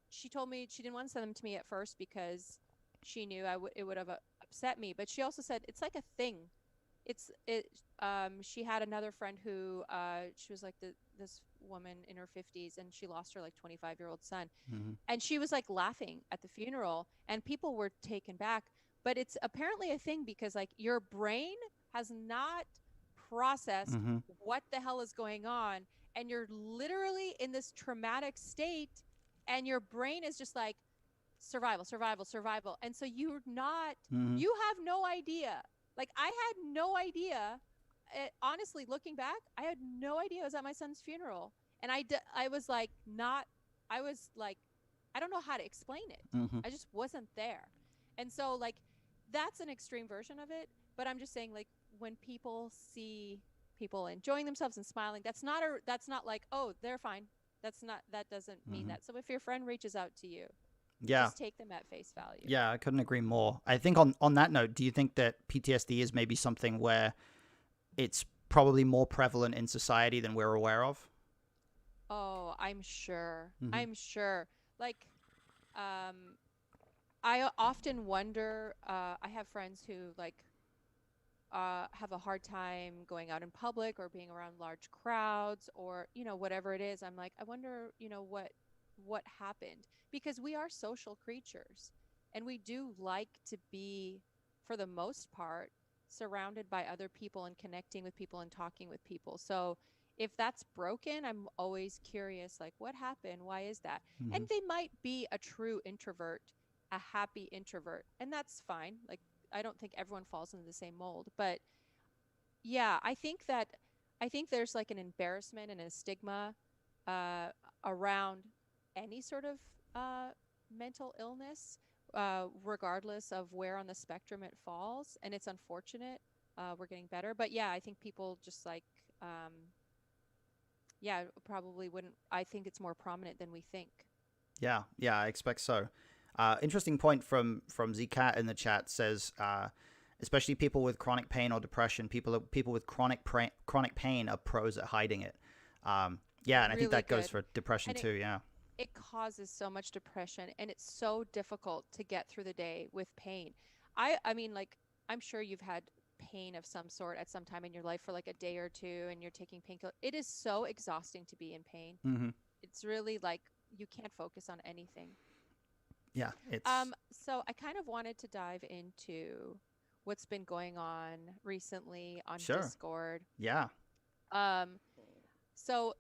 she told me she didn't want to send them to me at first because she knew it would have upset me, but she also said it's like a thing. It She had another friend who she was like this woman in her 50s, and she lost her like 25-year-old son, Mm-hmm. and she was like laughing at the funeral, and people were taken back. But it's apparently a thing because like your brain has not processed Mm-hmm. what the hell is going on, and you're literally in this traumatic state, and your brain is just like survival, survival, survival. And so Mm-hmm. you have no idea. Like I had no idea. Honestly, looking back, I had no idea I was at my son's funeral. And I was like, not, I was like, I don't know how to explain it. Mm-hmm. I just wasn't there. And so, like, that's an extreme version of it. But I'm just saying, like, when people see people enjoying themselves and smiling. That's not like, oh, they're fine. That doesn't mean Hmm. that. So if your friend reaches out to you, Yeah. just take them at face value. Yeah, I couldn't agree more. I think on that note, do you think that PTSD is maybe something where it's probably more prevalent in society than we're aware of? Oh, I'm sure. Hmm. I'm sure. Like, um, I often wonder, I have friends who like have a hard time going out in public or being around large crowds or, whatever it is. I'm like, I wonder, what happened, because we are social creatures and we do like to be, for the most part, surrounded by other people and connecting with people and talking with people. So if that's broken, I'm always curious, like, what happened? Why is that? And Hmm. they might be a true introvert, a happy introvert, and that's fine. Like, I don't think everyone falls into the same mold, but yeah, I think there's like an embarrassment and a stigma uh, around any sort of uh, mental illness, regardless of where on the spectrum it falls, and it's unfortunate. We're getting better, but yeah, I think people just like, um, yeah, probably wouldn't. I think it's more prominent than we think. Yeah, yeah, I expect so. Interesting point from Zcat in the chat says, especially people with chronic pain or depression, people with chronic pain are pros at hiding it. Yeah, and I think Really that goes good, for depression and too. Yeah. it causes so much depression, and it's so difficult to get through the day with pain. I mean, like, I'm sure you've had pain of some sort at some time in your life for like a day or two and you're taking painkiller. It is so exhausting to be in pain. Hmm. It's really like you can't focus on anything. Yeah, it's So I kind of wanted to dive into what's been going on recently on sure. Discord. Yeah. Um, So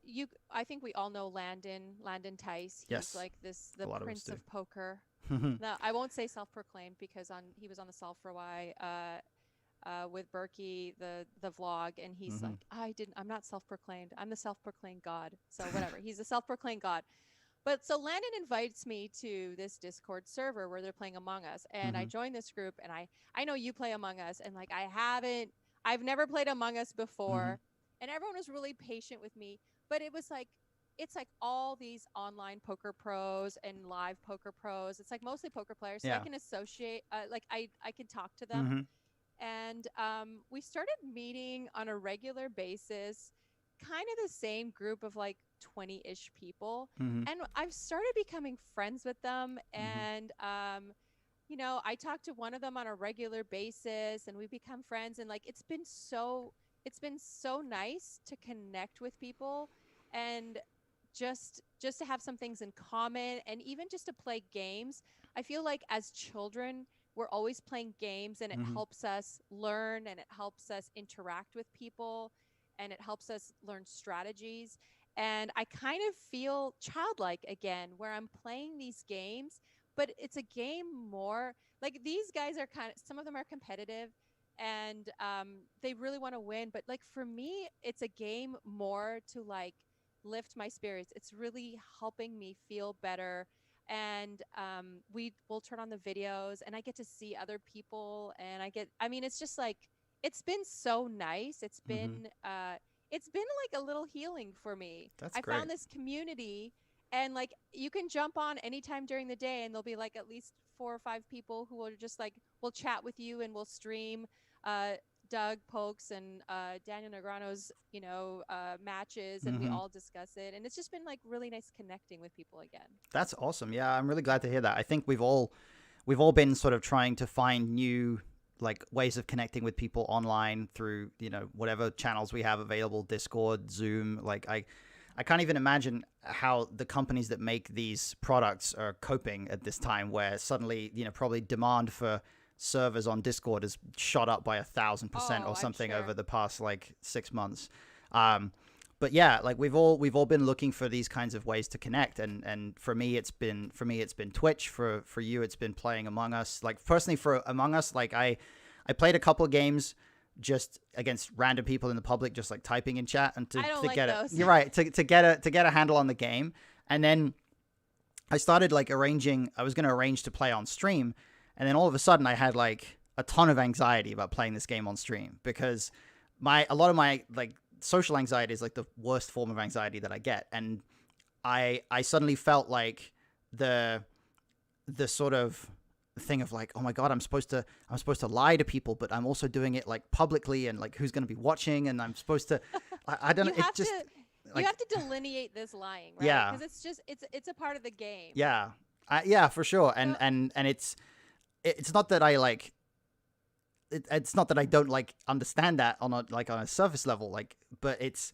I think we all know Landon Tice. He's Yes. like the A lot of us prince do. of poker. No, I won't say self-proclaimed, because he was on the Solve for Why with Berkey, the vlog, and he's Hmm. like, I'm not self-proclaimed. I'm the self-proclaimed God. So whatever. He's a self-proclaimed God. But so Landon invites me to this Discord server where they're playing Among Us, and I Hmm. join this group, and I know you play Among Us, and like I've never played Among Us Hmm. before, and everyone was really patient with me, but it was like it's like all these online poker pros and live poker pros. It's like mostly poker players, so I Yeah. can associate, like I can talk to them, Hmm. and we started meeting on a regular basis, kind of the same group of like 20-ish people, Hmm. and I've started becoming friends with them, Hmm. and I talk to one of them on a regular basis and we become friends, and like it's been so nice to connect with people, and just to have some things in common, and even just to play games. I feel like as children, we're always playing games, and it Hmm. helps us learn, and it helps us interact with people, and it helps us learn strategies. And I kind of feel childlike again, where I'm playing these games, but it's a game more like these guys are some of them are competitive, and they really want to win. But like for me, it's a game more to like lift my spirits. It's really helping me feel better. And we will turn on the videos, and I get to see other people, and I mean, it's just like, it's been so nice. Hmm. It's been like a little healing for me. That's I found great. this community, and like you can jump on anytime during the day, and there'll be like at least 4 or 5 people who will just like will chat with you, and will stream uh Doug Pokes and Daniel Negreanu's, matches, and we Hmm. all discuss it. And it's just been like really nice connecting with people again. That's awesome. Yeah, I'm really glad to hear that. I think we've all been sort of trying to find new like ways of connecting with people online through whatever channels we have available, Discord, Zoom. Like I can't even imagine how the companies that make these products are coping at this time, where suddenly probably demand for servers on Discord has shot up by 1,000% Oh, or I'm something over sure. the past like 6 months. Um, but yeah, like we've all been looking for these kinds of ways to connect, and for me it's been Twitch. For you, it's been playing Among Us. Like personally, for Among Us, like I played a couple of games just against random people in the public, just like typing in chat, and to, I don't to like get it. those. You're right, to get a handle on the game, and then I started like arranging. I was going to arrange to play on stream, and then all of a sudden I had like a ton of anxiety about playing this game on stream because a lot of my like social anxiety is like the worst form of anxiety that I get, and I suddenly felt like the the sort of thing of like, oh my god, I'm supposed to lie to people, but I'm also doing it like publicly, and like who's going to be watching, and I'm supposed to, I don't You know, it have just to you like have to delineate this lying, right? yeah, Because it's a part of the game. yeah, yeah, for sure, So and it's not that I like it's not that I don't like understand that on a like on a surface level, like, but it's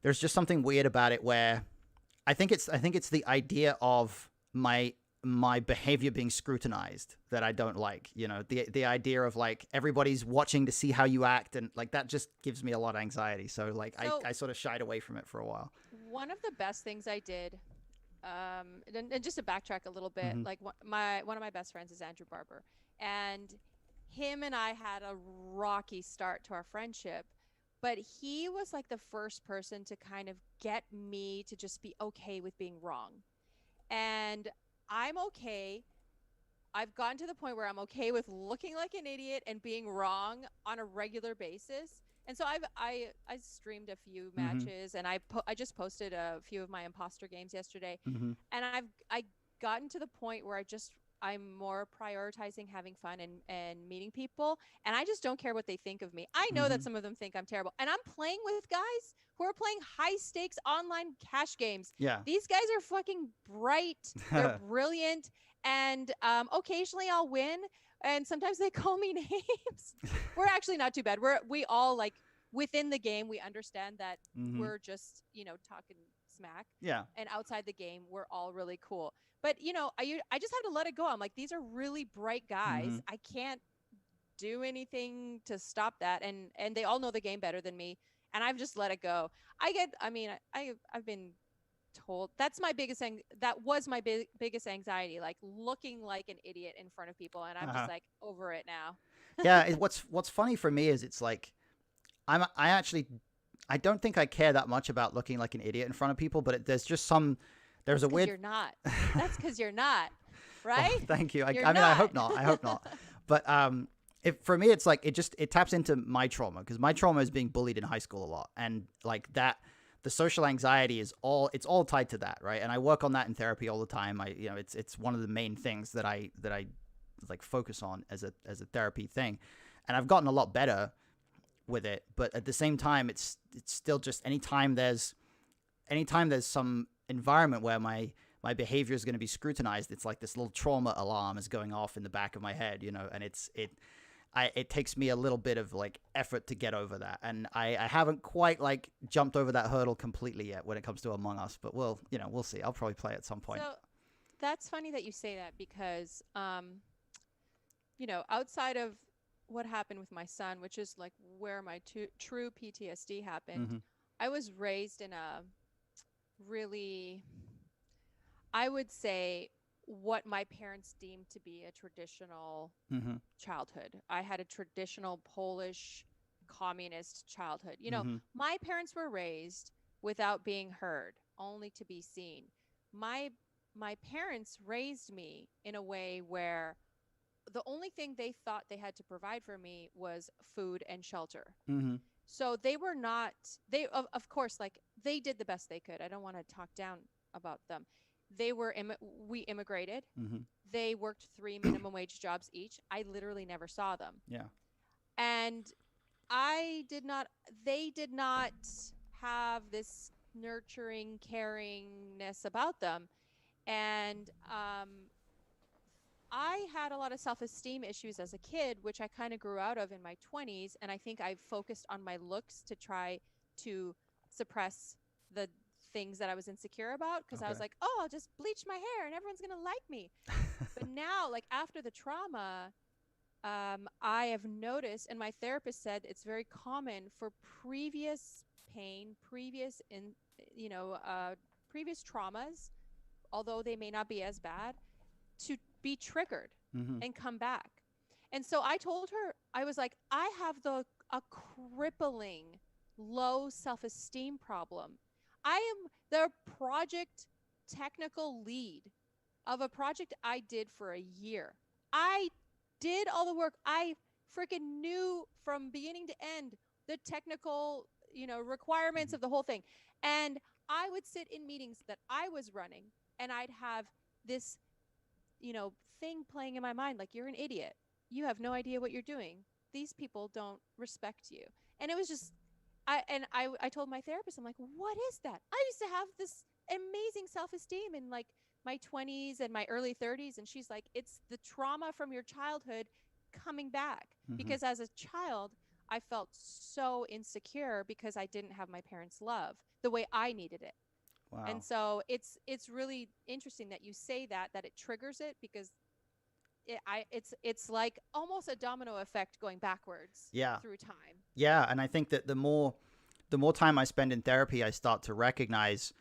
there's just something weird about it where I think it's the idea of my behavior being scrutinized that I don't like. You know, the idea of like everybody's watching to see how you act, and like that just gives me a lot of anxiety. So like so I sort of shied away from it for a while. one of the best things I did, and just to backtrack a little bit, Mm-hmm. like my one of my best friends is Andrew Barber, and him and I had a rocky start to our friendship, but he was like the first person to kind of get me to just be okay with being wrong. And I'm okay. I've gotten to the point where I'm okay with looking like an idiot and being wrong on a regular basis. And so I streamed a few Mm-hmm. matches, and I just posted a few of my imposter games yesterday, Mm-hmm. and I gotten to the point where I'm more prioritizing having fun and meeting people, and I just don't care what they think of me. I know Mm-hmm. that some of them think I'm terrible, and I'm playing with guys who are playing high stakes online cash games. Yeah. These guys are fucking bright. They're brilliant, and occasionally I'll win, and sometimes they call me names. We're actually not too bad. We all like within the game we understand that Mm-hmm. we're just talking smack, Yeah. and outside the game we're all really cool. But I just have to let it go. I'm like, these are really bright Mm-hmm. guys. I can't do anything to stop that, and they all know the game better than me, and I've just let it go. I mean, I've been told that was my biggest anxiety, like looking like an idiot in front of people, and I'm just Uh-huh. like over it now. Yeah. What's funny for me is it's like I actually I don't think I care that much about looking like an idiot in front of people, but there's just some there's That's a because weird you're not. That's because you're not, well, right? thank you. You're I mean, I not. hope not. I hope not. But if for me, it's like it taps into my trauma because my trauma is being bullied in high school a lot, and like that, the social anxiety is it's all tied to that, right? And I work on that in therapy all the time. It's one of the main things that I like focus on as a therapy thing, and I've gotten a lot better with it. But at the same time, it's still just anytime there's some environment where my behavior is going to be scrutinized, it's like this little trauma alarm is going off in the back of my head, you know, and it takes me a little bit of like effort to get over that. And I haven't quite like jumped over that hurdle completely yet when it comes to Among Us, but we'll see. I'll probably play at some point. So that's funny that you say that because outside of what happened with my son, which is like where my true PTSD happened, Mm-hmm. I was raised in a really, I would say, what my parents deemed to be a traditional Mm-hmm. childhood. I had a traditional Polish communist childhood. Mm-hmm. My parents were raised without being heard, only to be seen. My my parents raised me in a way where the only thing they thought they had to provide for me was food and shelter. Mm-hmm. So they were not of course, like, they did the best they could. I don't want to talk down about them. We immigrated. Mm-hmm. They worked three minimum wage jobs each. I literally never saw them. Yeah. And I did not they did not have this nurturing caringness about them. And I had a lot of self-esteem issues as a kid, which I kind of grew out of in my 20s, and I think I focused on my looks to try to suppress the things that I was insecure about, because I was Okay. like, "Oh, I'll just bleach my hair and everyone's going to like me." But now, like, after the trauma, I have noticed, and my therapist said it's very common for previous pain, you know, uh, previous traumas, although they may not be as bad, to be triggered Mm-hmm. and come back. And so I told her, I was like, I have a crippling low self-esteem problem. I am the project technical lead of a project I did for a year. I did all the work. I freaking knew from beginning to end the technical, requirements Mhm. of the whole thing. And I would sit in meetings that I was running, and I'd have this, thing playing in my mind, like, you're an idiot. You have no idea what you're doing. These people don't respect you. And it was just, I told my therapist, I'm like, what is that? I used to have this amazing self-esteem in like my 20s and my early 30s. And she's like, it's the trauma from your childhood coming back. Mhm. Because as a child, I felt so insecure because I didn't have my parents' love the way I needed it. And Wow. so it's really interesting that you say that it triggers it, because it's like almost a domino effect going backwards Yeah. through time. Yeah, and I think that the more time I spend in therapy, I start to recognize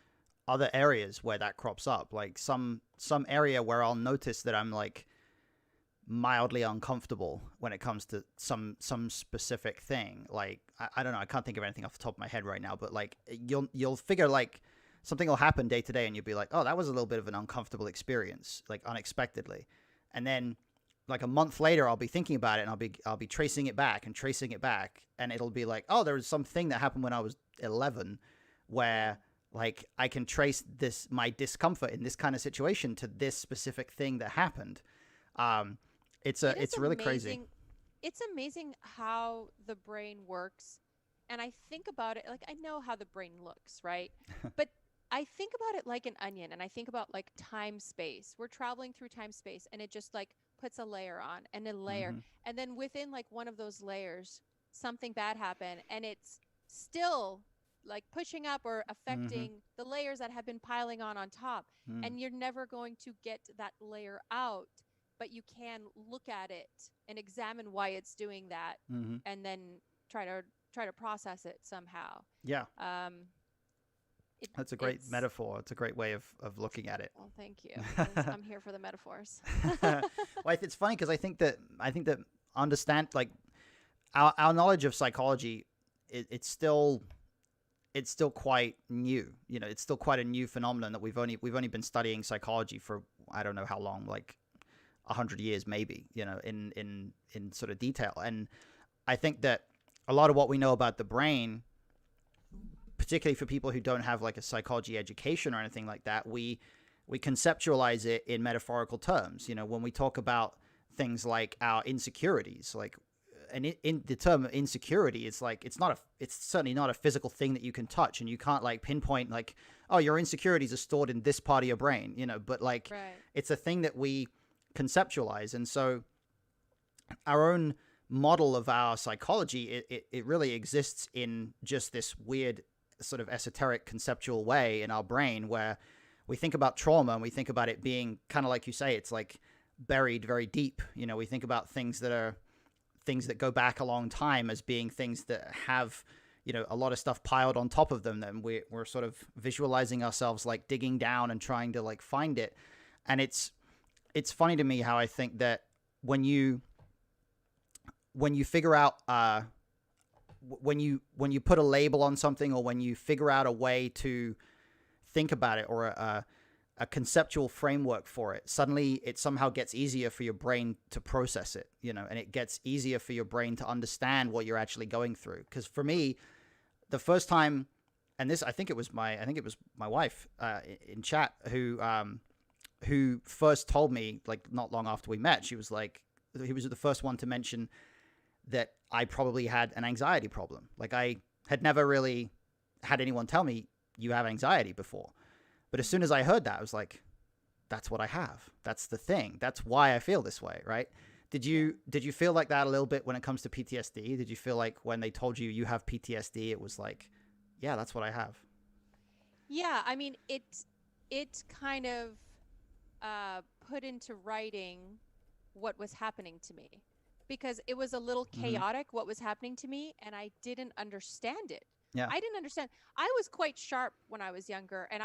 other areas where that crops up. Like some area where I'll notice that I'm like mildly uncomfortable when it comes to some specific thing. Like I don't know, I can't think of anything off the top of my head right now, but like you'll figure like something will happen day to day and you'll be like, oh, that was a little bit of an uncomfortable experience, like unexpectedly. And then like a month later I'll be thinking about it and I'll be tracing it back and tracing it back, and it'll be like, oh, there was something that happened when I was 11 Yeah. where like I can trace this my discomfort in this kind of situation to this specific thing that happened. um It is it's really crazy. amazing. It's amazing how the brain works. And I think about it like I know how the brain looks, right? But I think about it like an onion, and I think about like time space. We're traveling through time space, and it just like puts a layer on and a layer. Hmm. And then within like one of those layers, something bad happened, and it's still like pushing up or Hmm. affecting the layers that have been piling on top. Hmm. And you're never going to get that layer out, but you can look at it and examine why it's doing that, Hmm. and then try to try to process it somehow. Yeah, um it that's a great it's metaphor. It's a great way of looking at it. Well, thank you. I'm here for the metaphors. Well, it's funny because I think that understand like our knowledge of psychology, it's still quite new. It's still quite a new phenomenon that we've only been studying psychology for I don't know how long, like 100 years maybe. In sort of detail, and I think that a lot of what we know about the brain, particularly for people who don't have like a psychology education or anything like that, we conceptualize it in metaphorical terms. When we talk about things like our insecurities, like and in the term insecurity, it's like it's certainly not a physical thing that you can touch, and you can't like pinpoint like, oh, your insecurities are stored in this part of your brain, but like Right. it's a thing that we conceptualize. And so our own model of our psychology, it really exists in just this weird sort of esoteric conceptual way in our brain, where we think about trauma and we think about it being kind of like you say, it's like buried very deep. We think about things that go back a long time as being things that have a lot of stuff piled on top of them. Then we're sort of visualizing ourselves like digging down and trying to like find it. And it's funny to me how I think that when you figure out when you put a label on something, or when you figure out a way to think about it, or a conceptual framework for it, suddenly it somehow gets easier for your brain to process it, and it gets easier for your brain to understand what you're actually going through. Because for me, the first time, and this, I think it was my wife in chat who first told me, like not long after we met. She was like, he was the first one to mention that I probably had an anxiety problem. Like I had never really had anyone tell me you have anxiety before. But as soon as I heard that, I was like, that's what I have. That's the thing. That's why I feel this way, right? Did Yeah. you did you feel like that a little bit when it comes to PTSD? Did you feel like when they told you have PTSD, it was like, yeah, that's what I have? Yeah, I mean, it kind of put into writing what was happening to me, because it was a little Hmm. chaotic what was happening to me, and I didn't understand it. Yeah. I didn't understand. I was quite sharp when I was younger, and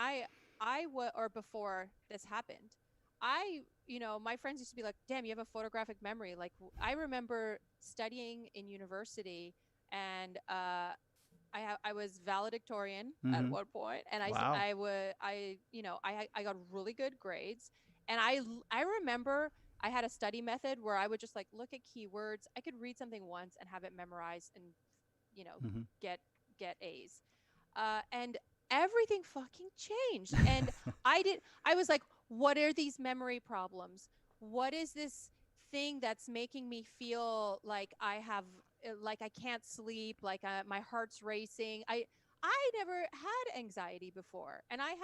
or before this happened. My friends used to be like, "Damn, you have a photographic memory." Like I remember studying in university, and I was valedictorian at Hmm. one point, and Wow. I would I got really good grades, and I remember I had a study method where I would just like look at keywords. I could read something once and have it memorized, and you know Hmm. get get A's. And everything fucking changed. And I was like, what are these memory problems? What is this thing that's making me feel like like I can't sleep, like my heart's racing? I never had anxiety before. And I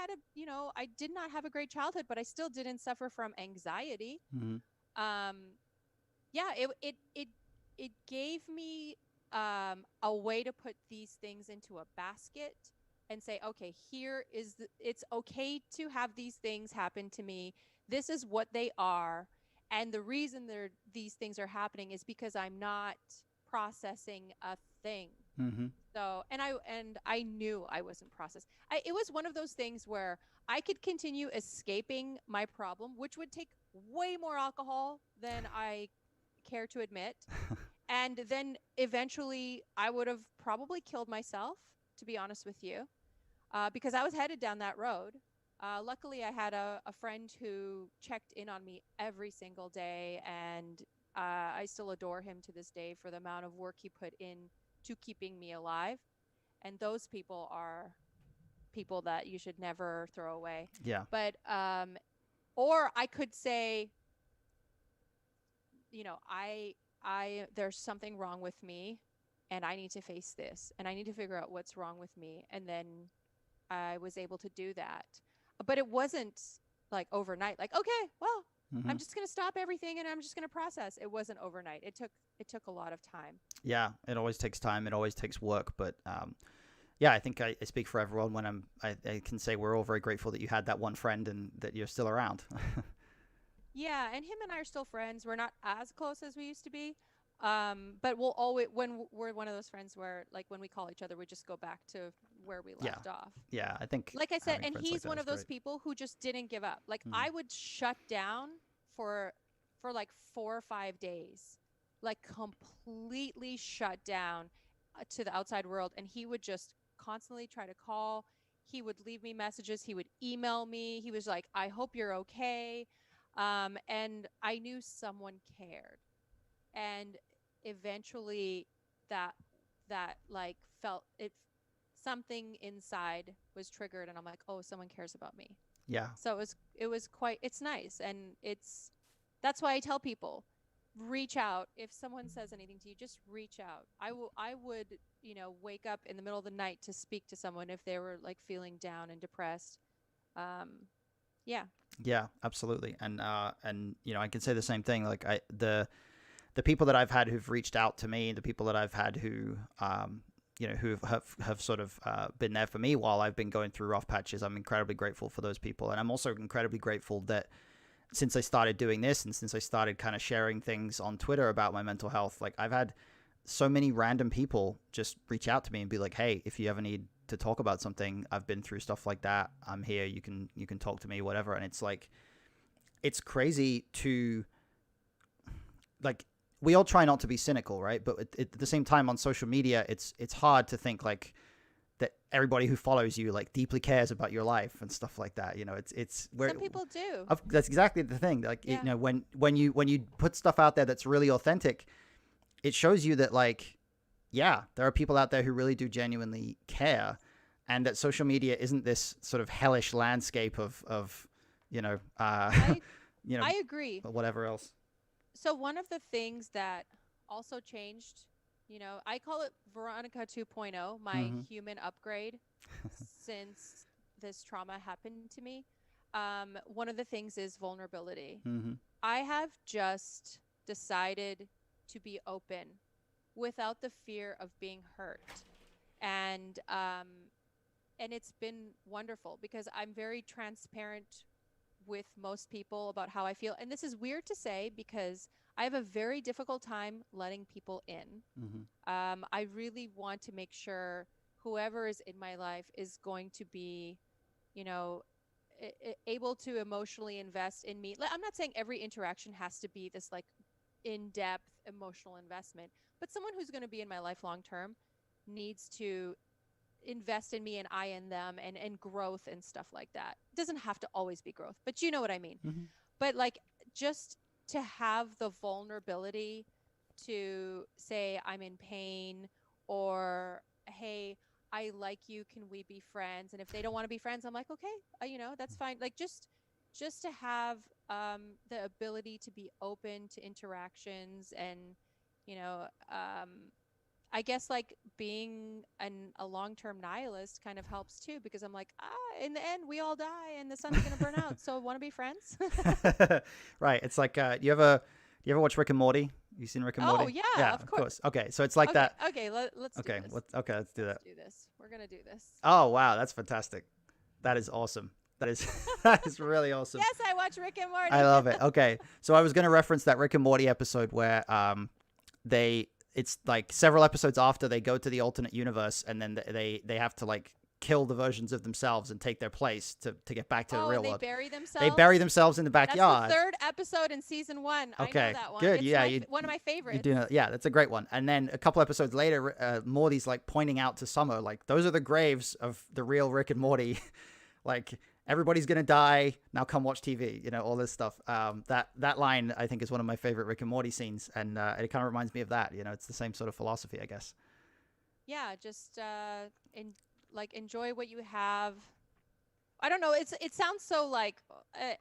did not have a great childhood, but I still didn't suffer from anxiety. Mm-hmm. Um, yeah, it gave me a way to put these things into a basket and say, okay, it's okay to have these things happen to me. This is what they are, and the reason these things are happening is because I'm not processing a thing. Mm-hmm. So, and I knew I wasn't processed. It was one of those things where I could continue escaping my problem, which would take way more alcohol than I care to admit. And then eventually I would have probably killed myself, to be honest with you, because I was headed down that road. Luckily, I had a friend who checked in on me every single day, and I still adore him to this day for the amount of work he put in to keeping me alive. And those people are people that you should never throw away. Yeah. But, or I could say, there's something wrong with me and I need to face this and I need to figure out what's wrong with me. And then I was able to do that. But it wasn't like overnight, like, okay, well, Mm-hmm. I'm just going to stop everything and I'm just going to process. It wasn't overnight. It took a lot of time. Yeah, it always takes time. It always takes work. But yeah, I think I speak for everyone when I can say we're all very grateful that you had that one friend and that you're still around. Yeah, and him and I are still friends. We're not as close as we used to be. But we'll always we're one of those friends where like when we call each other, we just go back to where we Yeah. left off. Yeah, I think Like I said, having and friends like he's that one is of those great. people who just didn't give up. Like Mm-hmm. I would shut down for like 4 or 5 days, like completely shut down to the outside world, and he would just constantly try to call. He would leave me messages. He would email me. He was like, "I hope you're okay," and I knew someone cared. And eventually, that that like felt it something inside was triggered and I'm like, "Oh, someone cares about me." Yeah. So it was quite it's nice and that's why I tell people reach out. If someone says anything to you, just reach out. I would, wake up in the middle of the night to speak to someone if they were like feeling down and depressed. Um yeah. Yeah, absolutely. And I can say the same thing. Like the people that I've had who've reached out to me, the people that I've had who who have sort of been there for me while I've been going through rough patches. I'm incredibly grateful for those people, and I'm also incredibly grateful that since I started doing this and since I started kind of sharing things on Twitter about my mental health, like I've had so many random people just reach out to me and be like, "Hey, if you ever need to talk about something, I've been through stuff like that. I'm here. You can talk to me, whatever." And it's like, it's crazy to like. We all try not to be cynical, right? But at the same time, on social media, it's hard to think like that everybody who follows you like deeply cares about your life and stuff like that. It's where Some people do. that's exactly the thing. Like Yeah. when you put stuff out there that's really authentic, it shows you that like, yeah, there are people out there who really do genuinely care, and that social media isn't this sort of hellish landscape of I you know I agree. whatever else. So one of the things that also changed, I call it Veronica 2.0, my Mm-hmm. human upgrade since this trauma happened to me. One of the things is vulnerability. Mm-hmm. I have just decided to be open without the fear of being hurt. And it's been wonderful because I'm very transparent with most people about how I feel. And this is weird to say because I have a very difficult time letting people in. Mm-hmm. I really want to make sure whoever is in my life is going to be, you know, able to emotionally invest in me. I'm not saying every interaction has to be this like in-depth emotional investment, but someone who's going to be in my life long term needs to invest in me and I in them and growth and stuff like that. It doesn't have to always be growth, but you know what I mean. Mm-hmm. But like just to have the vulnerability to say I'm in pain or hey, I like you. Can we be friends? And if they don't want to be friends, I'm like, okay, that's fine. Like just to have the ability to be open to interactions and, you know, I guess like being a long-term nihilist kind of helps too because I'm like, in the end, we all die and the sun's gonna burn out. So want to be friends? Right. It's like you ever watch Rick and Morty? You seen Rick and Oh Morty? yeah, Yeah, of of course. course. Okay, so it's like Okay, that. okay. Let's do Okay, this. okay, let's do Let's that. do this. We're gonna do this. Oh wow, that's fantastic. That is awesome. That is that is really awesome. Yes, I watch Rick and I Morty. love it. Okay, so I was going to reference that Rick and Morty episode where they it's like several episodes after they go to the alternate universe and then they have to like kill the versions of themselves and take their place to get back to the Oh, real and they world. bury They bury themselves. themselves in the That's the backyard. third episode in season one. I know Okay, that one. good. It's Yeah, one of my you favorites. do know. Yeah, that's a great one. And then a couple episodes later, Morty's like pointing out to Summer, like those are the graves of the real Rick and Morty. Like everybody's gonna die now. Come watch TV. You know all this stuff. That line I think is one of my favorite Rick and Morty scenes, and it kind of reminds me of that. You know, it's the same sort of philosophy, I guess. Yeah, just like enjoy what you have. I don't know. It sounds so like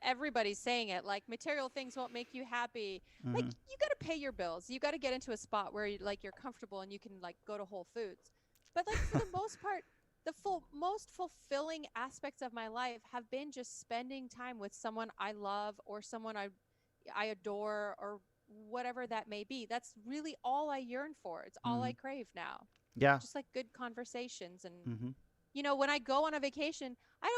everybody's saying it. Like material things won't make you happy. Like Hmm. you got to pay your bills. You got to get into a spot where like you're comfortable and you can like go to Whole Foods. But like for the most part, the most fulfilling aspects of my life have been just spending time with someone I love or someone I adore or whatever that may be. That's really all I yearn for. It's all Hmm. I crave now. Yeah. Just like good conversations and Hmm. when I go on a vacation, I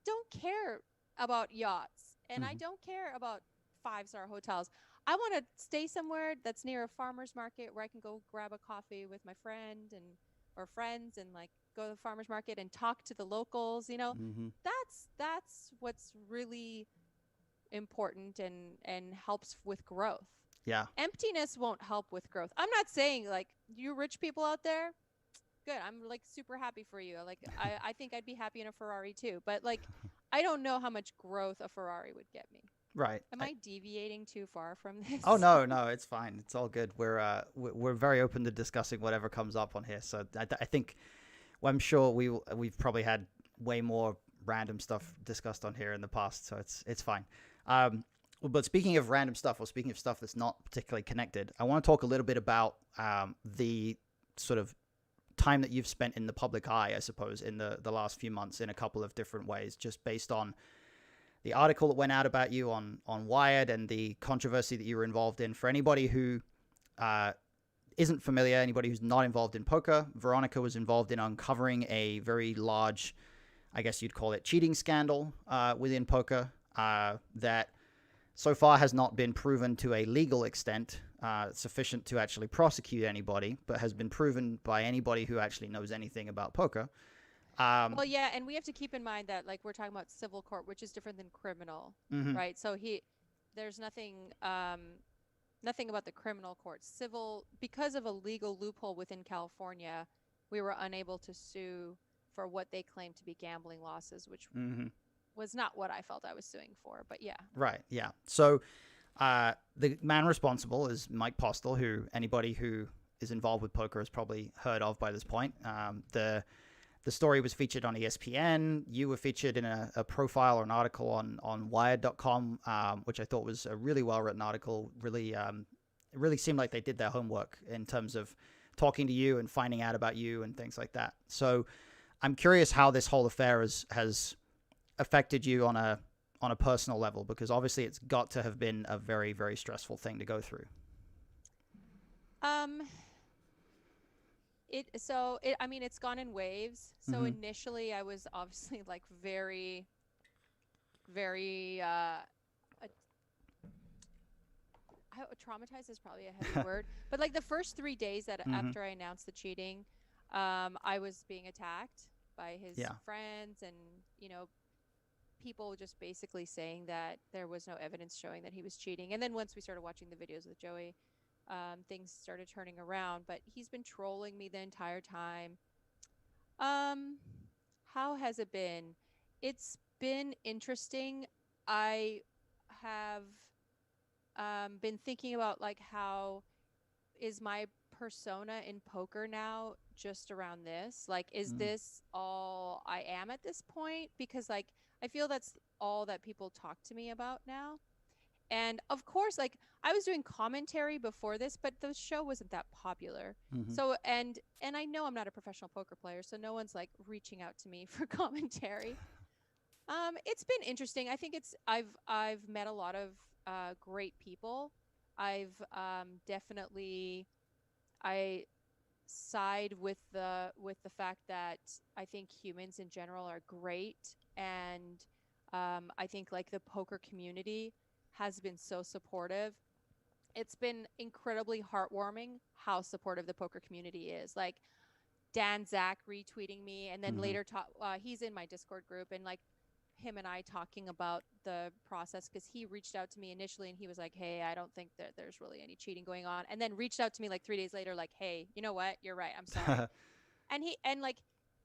don't care about yachts and I Hmm. don't care about five-star hotels. I want to stay somewhere that's near a farmer's market where I can go grab a coffee with my friend and or friends and like go to the farmer's market and talk to the locals. Hmm. That's what's really important and helps with growth. Yeah. Emptiness won't help with growth. I'm not saying like you rich people out there, good. I'm like super happy for you. Like I think I'd be happy in a Ferrari too. But like I don't know how much growth a Ferrari would get me. Right. Am I deviating too far from Oh this? no, no, it's fine. It's all good. We're very open to discussing whatever comes up on here. So I think well, I'm sure we've probably had way more random stuff discussed on here in the past, so it's fine. But speaking of random stuff, or speaking of stuff that's not particularly connected, I want to talk a little bit about the sort of time that you've spent in the public eye, I suppose, in the last few months in a couple of different ways, just based on the article that went out about you on Wired and the controversy that you were involved in. For anybody who uh, isn't familiar, anybody who's not involved in poker, Veronica was involved in uncovering a very large, I guess you'd call it, cheating scandal within poker that so far has not been proven to a legal extent sufficient to actually prosecute anybody, but has been proven by anybody who actually knows anything about poker. Well, yeah, and we have to keep in mind that like we're talking about civil court, which is different than criminal, Mhm. right? So there's nothing about the criminal court. Civil, because of a legal loophole within California, we were unable to sue for what they claimed to be gambling losses, which Mhm. was not what I felt I was suing for. But yeah. Right. Yeah. So the man responsible is Mike Postel, who anybody who is involved with poker has probably heard of by this point. The story was featured on ESPN. You were featured in a profile or an article on Wired.com, which I thought was a really well written article. Really, it really seemed like they did their homework in terms of talking to you and finding out about you and things like that. So I'm curious how this whole affair has affected you on a personal level, because obviously it's got to have been a very, very stressful thing to go through. Um, I mean it's gone in waves. So Mm-hmm. initially I was obviously like very very traumatized is probably a heavy word, but like the first 3 days that Mm-hmm. after I announced the cheating, I was being attacked by his Yeah. friends and you know people just basically saying that there was no evidence showing that he was cheating. And then once we started watching the videos with Joey, things started turning around. But he's been trolling me the entire time. Um, how has it been? It's been interesting. I have been thinking about like how is my persona in poker now just around this? Like, is Mm. this all I am at this point? Because like I feel that's all that people talk to me about now. And of course, like I was doing commentary before this, but the show wasn't that popular. Mm-hmm. So and I know I'm not a professional poker player, so no one's like reaching out to me for commentary. It's been interesting. I think I've met a lot of great people. I've definitely I side with the fact that I think humans in general are great, and I think like the poker community has been so supportive. It's been incredibly heartwarming how supportive the poker community is. Like Dan Zach retweeting me, and then Mm-hmm. later he's in my Discord group, and like him and I talking about the process because he reached out to me initially and he was like, "Hey, I don't think that there's really any cheating going on," and then reached out to me like 3 days later, like, "Hey, you know what? You're right. I'm sorry." And like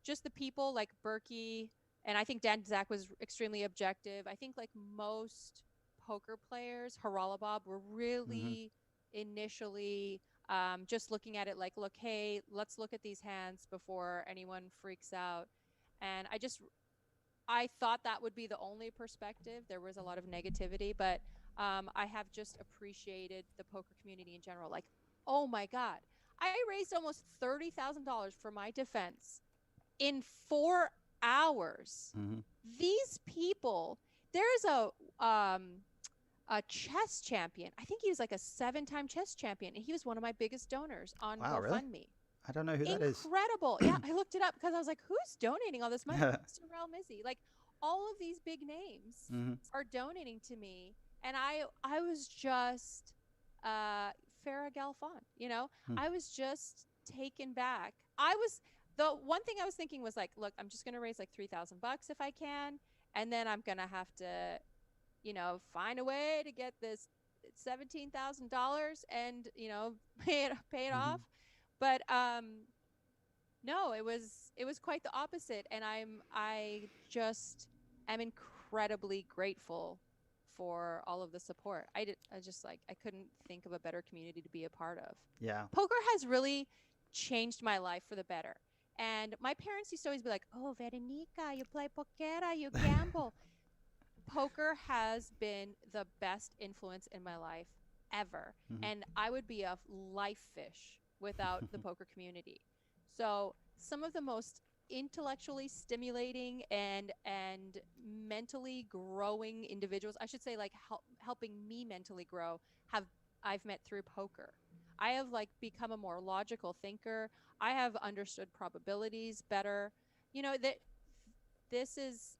just the people like Berkey, and I think Dan Zach was extremely objective. I think like most poker players, Haralabob, were Mm-hmm. really initially just looking at it like, look, hey, let's look at these hands before anyone freaks out. And I thought that would be the only perspective. There was a lot of negativity, but I have just appreciated the poker community in general. Like, oh my God, I raised almost $30,000 for my defense in 4 hours. Mm-hmm. These people, there's a chess champion. I think he was like a 7-time chess champion, and he was one of my biggest donors on Wow, really? GoFundMe. I don't know who that is. Incredible. Yeah, I looked it up because I was like, who's donating all this money? Sorrel Mizzy. Like all of these big names Mm-hmm. are donating to me. And I was just Farah Galfon, you know? I was just taken back. I was the one thing I was thinking was like, look, I'm just gonna raise like $3,000 if I can, and then I'm gonna have to, find a way to get this $17,000 and, pay it Mm-hmm. off. But no, it was quite the opposite, and I just am incredibly grateful for all of the support. I just like I couldn't think of a better community to be a part of. Yeah. Poker has really changed my life for the better. And my parents used to always be like, "Oh, Veronica, you play pokera, you gamble." Poker has been the best influence in my life ever. Mm-hmm. And I would be a life fish without the poker community. So some of the most intellectually stimulating and mentally growing individuals, I should say like helping me mentally grow, have I've met through poker. I have like become a more logical thinker. I have understood probabilities better. That this is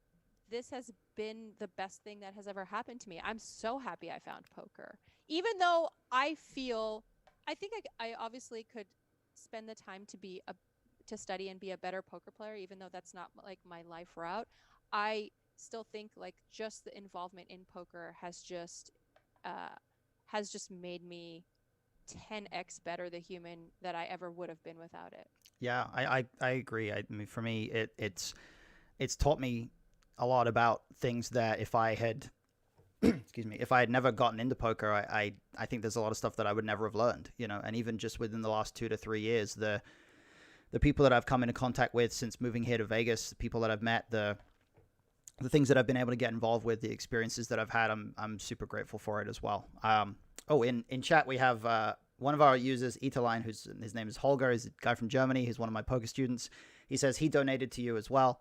this has been the best thing that has ever happened to me. I'm so happy I found poker. Even though I think I obviously could spend the time to study and be a better poker player, even though that's not like my life route. I still think like just the involvement in poker uh, has just made me 10x better the human that I ever would have been without it. Yeah, I agree. I mean, for me, it's taught me a lot about things that if I had excuse me, if I had never gotten into poker, I think there's a lot of stuff that I would never have learned, and even just within the last 2 to 3 years, the people that I've come into contact with since moving here to Vegas, the people that I've met, the things that I've been able to get involved with, the experiences that I've had, I'm super grateful for it as well. In chat we have one of our users, Italine, his name is Holger. He's a guy from Germany. He's one of my poker students. He says he donated to you as well.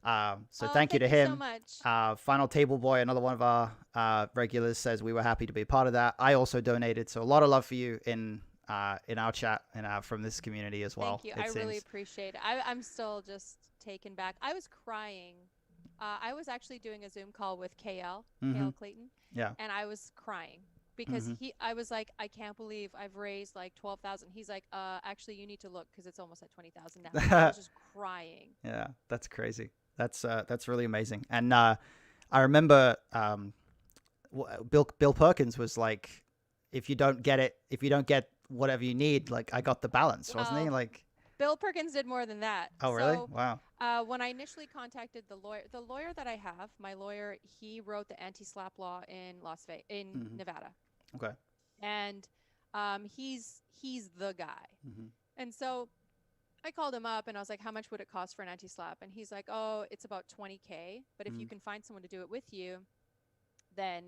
So thank you to Thank you so him. much. Final Table Boy, another one of our regulars, says we were happy to be a part of that. I also donated, so a lot of love for you in our chat and from this community as well. Thank you. I really appreciate it. I'm still just taken back. I was crying. I was actually doing a Zoom call with KL Clayton, Yeah. and I was crying because I was like, I can't believe I've raised like 12,000. He's like, actually, you need to look because it's almost at 20,000 now. And I was just crying. Yeah, that's crazy. That's really amazing. And I remember Bill Perkins was like, if you don't get whatever you need, like I got the balance, wasn't he? Like Bill Perkins did more than that. Oh, really? Wow. When I initially contacted the lawyer that I have, my lawyer, he wrote the anti-slap law in Nevada. Okay. And he's the guy. And so I called him up and I was like, how much would it cost for an anti-slap? And he's like, oh, it's about 20K. But if you Mm-hmm. can find someone to do it with you, then,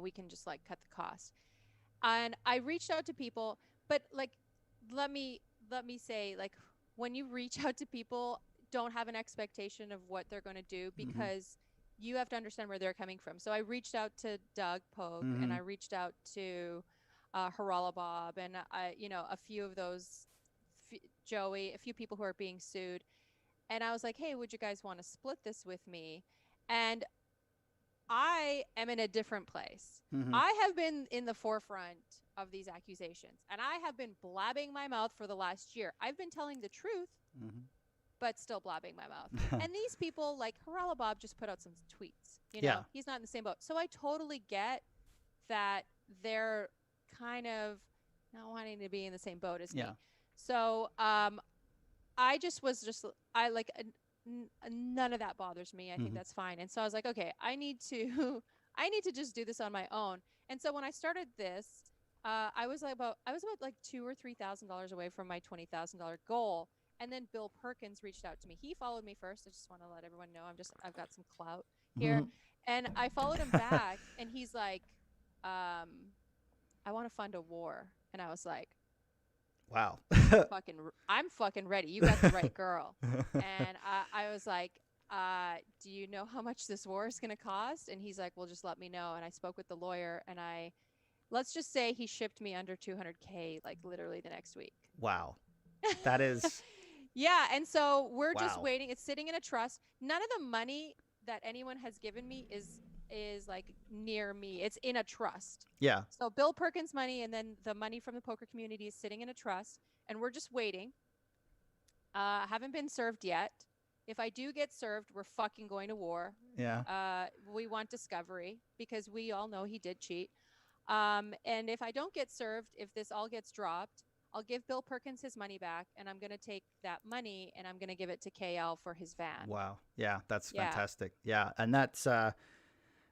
we can just like cut the cost. And I reached out to people, but like, let me, let me say, like, when you reach out to people, don't have an expectation of what they're going to do, Mm-hmm. because you have to understand where they're coming from. So I reached out to Doug Pogue, and Mm-hmm. I reached out to Harala Bob, and a few of those, Joey, a few people who are being sued. And I was like, hey, would you guys want to split this with me? And I am in a different place. Mm-hmm. I have been in the forefront of these accusations, and I have been blabbing my mouth for the last year. I've been telling the truth, Mm-hmm. but still blabbing my mouth. And these people, like Harala Bob, just put out some tweets. Yeah. He's not in the same boat. So I totally get that they're kind of not wanting to be in the same boat as Yeah. me. So I just was just I like none of that bothers me. I think Mm-hmm. that's fine. And so I was like, okay, I need to I need to just do this on my own. And so when I started this, I was about like $2,000 or $3,000 away from my $20,000 goal. And then Bill Perkins reached out to me. He followed me first. I just want to let everyone know I've got some clout here. Mm-hmm. And I followed him back, and he's like, um, I want to fund a war. And I was like, Wow. I'm fucking ready. You got the right girl. And I was like, do you know how much this war is going to cost? And he's like, well, just let me know. And I spoke with the lawyer, and let's just say he shipped me under 200K, like literally the next week. Wow. That is Yeah. And so we're just wow. waiting. It's sitting in a trust. None of the money that anyone has given me is like near me. It's in a trust. Yeah. So Bill Perkins money, and then the money from the poker community is sitting in a trust, and we're just waiting. Haven't been served yet. If I do get served, we're fucking going to war. Yeah. We want discovery, because we all know he did cheat. And if I don't get served, if this all gets dropped, I'll give Bill Perkins his money back, and I'm going to take that money and I'm going to give it to KL for his van. Wow. Yeah, that's Yeah. fantastic. Yeah, and that's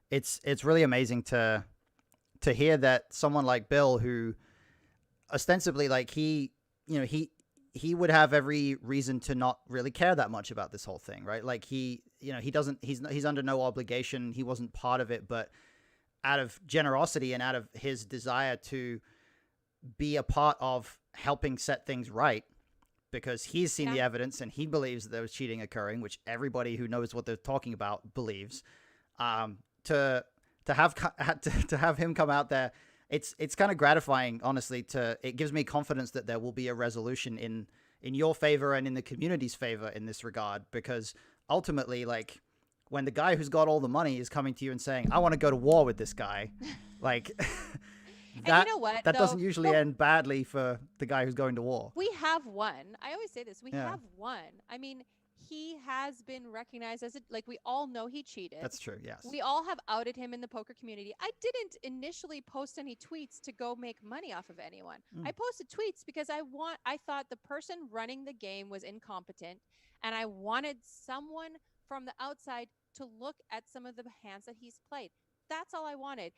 it's really amazing to hear that someone like Bill, who ostensibly, like, he would have every reason to not really care that much about this whole thing, right? Like, he doesn't, he's under no obligation. He wasn't part of it, but out of generosity and out of his desire to be a part of helping set things right, because he's seen Yeah. the evidence and he believes that there was cheating occurring, which everybody who knows what they're talking about believes. To have to have him come out there, it's kind of gratifying, honestly. It gives me confidence that there will be a resolution in your favor and in the community's favor in this regard, because ultimately, like, when the guy who's got all the money is coming to you and saying, I want to go to war with this guy, like, And that you know what, that though? doesn't usually Well, end badly for the guy who's going to war. we have won. I always say this. We Yeah, have won. I mean, he has been recognized as like, we all know he cheated. that's true. Yes. We all have outed him in the poker community. I didn't initially post any tweets to go make money off of anyone. Mm. I posted tweets because I thought the person running the game was incompetent, and I wanted someone from the outside to look at some of the hands that he's played. That's all I wanted,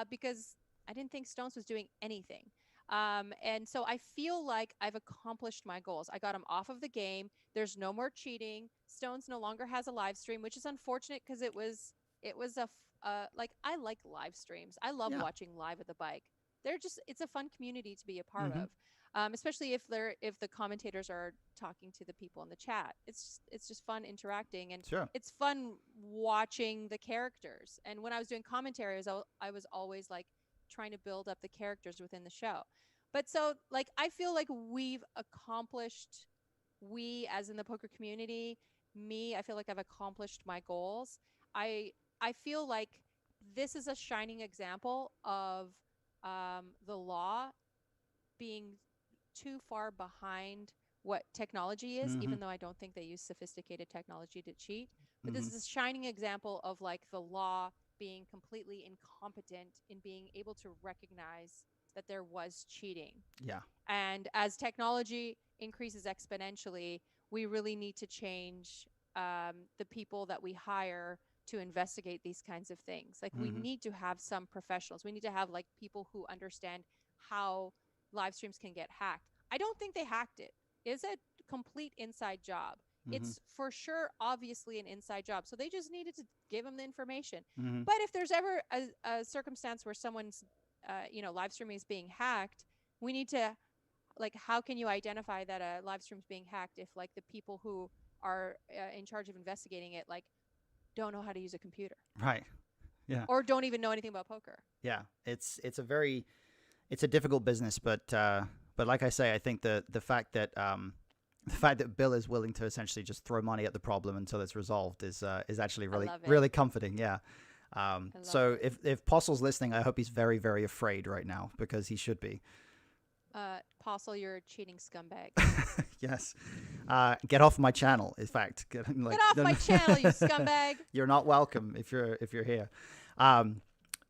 because I didn't think Stones was doing anything. And so I feel like I've accomplished my goals. I got him off of the game. There's no more cheating. Stones no longer has a live stream, which is unfortunate, because it was like, I like live streams. I love Yeah. watching live at the bike. It's a fun community to be a part Mm-hmm. of. Especially if the commentators are talking to the people in the chat. It's just fun interacting, and Sure. it's fun watching the characters. And when I was doing commentary, I was always like trying to build up the characters within the show. But so, like, I feel like we've accomplished, we as in the poker community, me, I feel like I've accomplished my goals. I I feel like this is a shining example of the law being too far behind what technology is, Mm-hmm. even though I don't think they use sophisticated technology to cheat. But Mm-hmm. this is a shining example of like the law being completely incompetent in being able to recognize that there was cheating. Yeah. And as technology increases exponentially, we really need to change the people that we hire to investigate these kinds of things. Like, we Mm-hmm. need to have some professionals. We need to have like people who understand how live streams can get hacked. I don't think they hacked it. Is it complete inside job. Mm-hmm. It's for sure, obviously, an inside job. So they just needed to give him the information. Mm-hmm. But if there's ever a circumstance where someone's, live streaming is being hacked, we need to, like, how can you identify that a live stream's being hacked if, like, the people who are in charge of investigating it, like, don't know how to use a computer Right. Yeah. or don't even know anything about poker? Yeah. It's a difficult business, but like I say, I think the fact that Bill is willing to essentially just throw money at the problem until it's resolved is actually I really love it. really comforting. Yeah. I love So it. if Postle's listening, I hope he's very very afraid right now because he should be. Postle, you're a cheating scumbag. Yes. Get off my channel. In fact, Get off my channel, you scumbag. you're not welcome if you're here.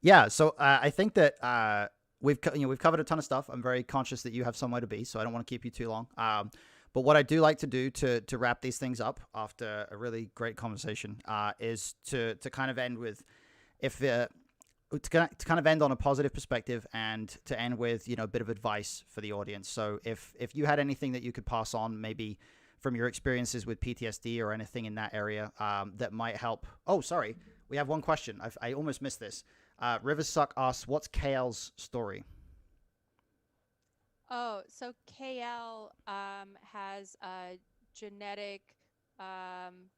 Yeah. So I think that we've covered a ton of stuff. I'm very conscious that you have somewhere to be, so I don't want to keep you too long. But what I do like to do to wrap these things up after a really great conversation is to kind of end with to kind of end on a positive perspective and to end with a bit of advice for the audience. So if you had anything that you could pass on, maybe from your experiences with PTSD or anything in that area that might help. Oh, sorry, we have one question. I almost missed this. Riversuck asks, "What's KL's story?" Oh, so KL has a genetic. Um,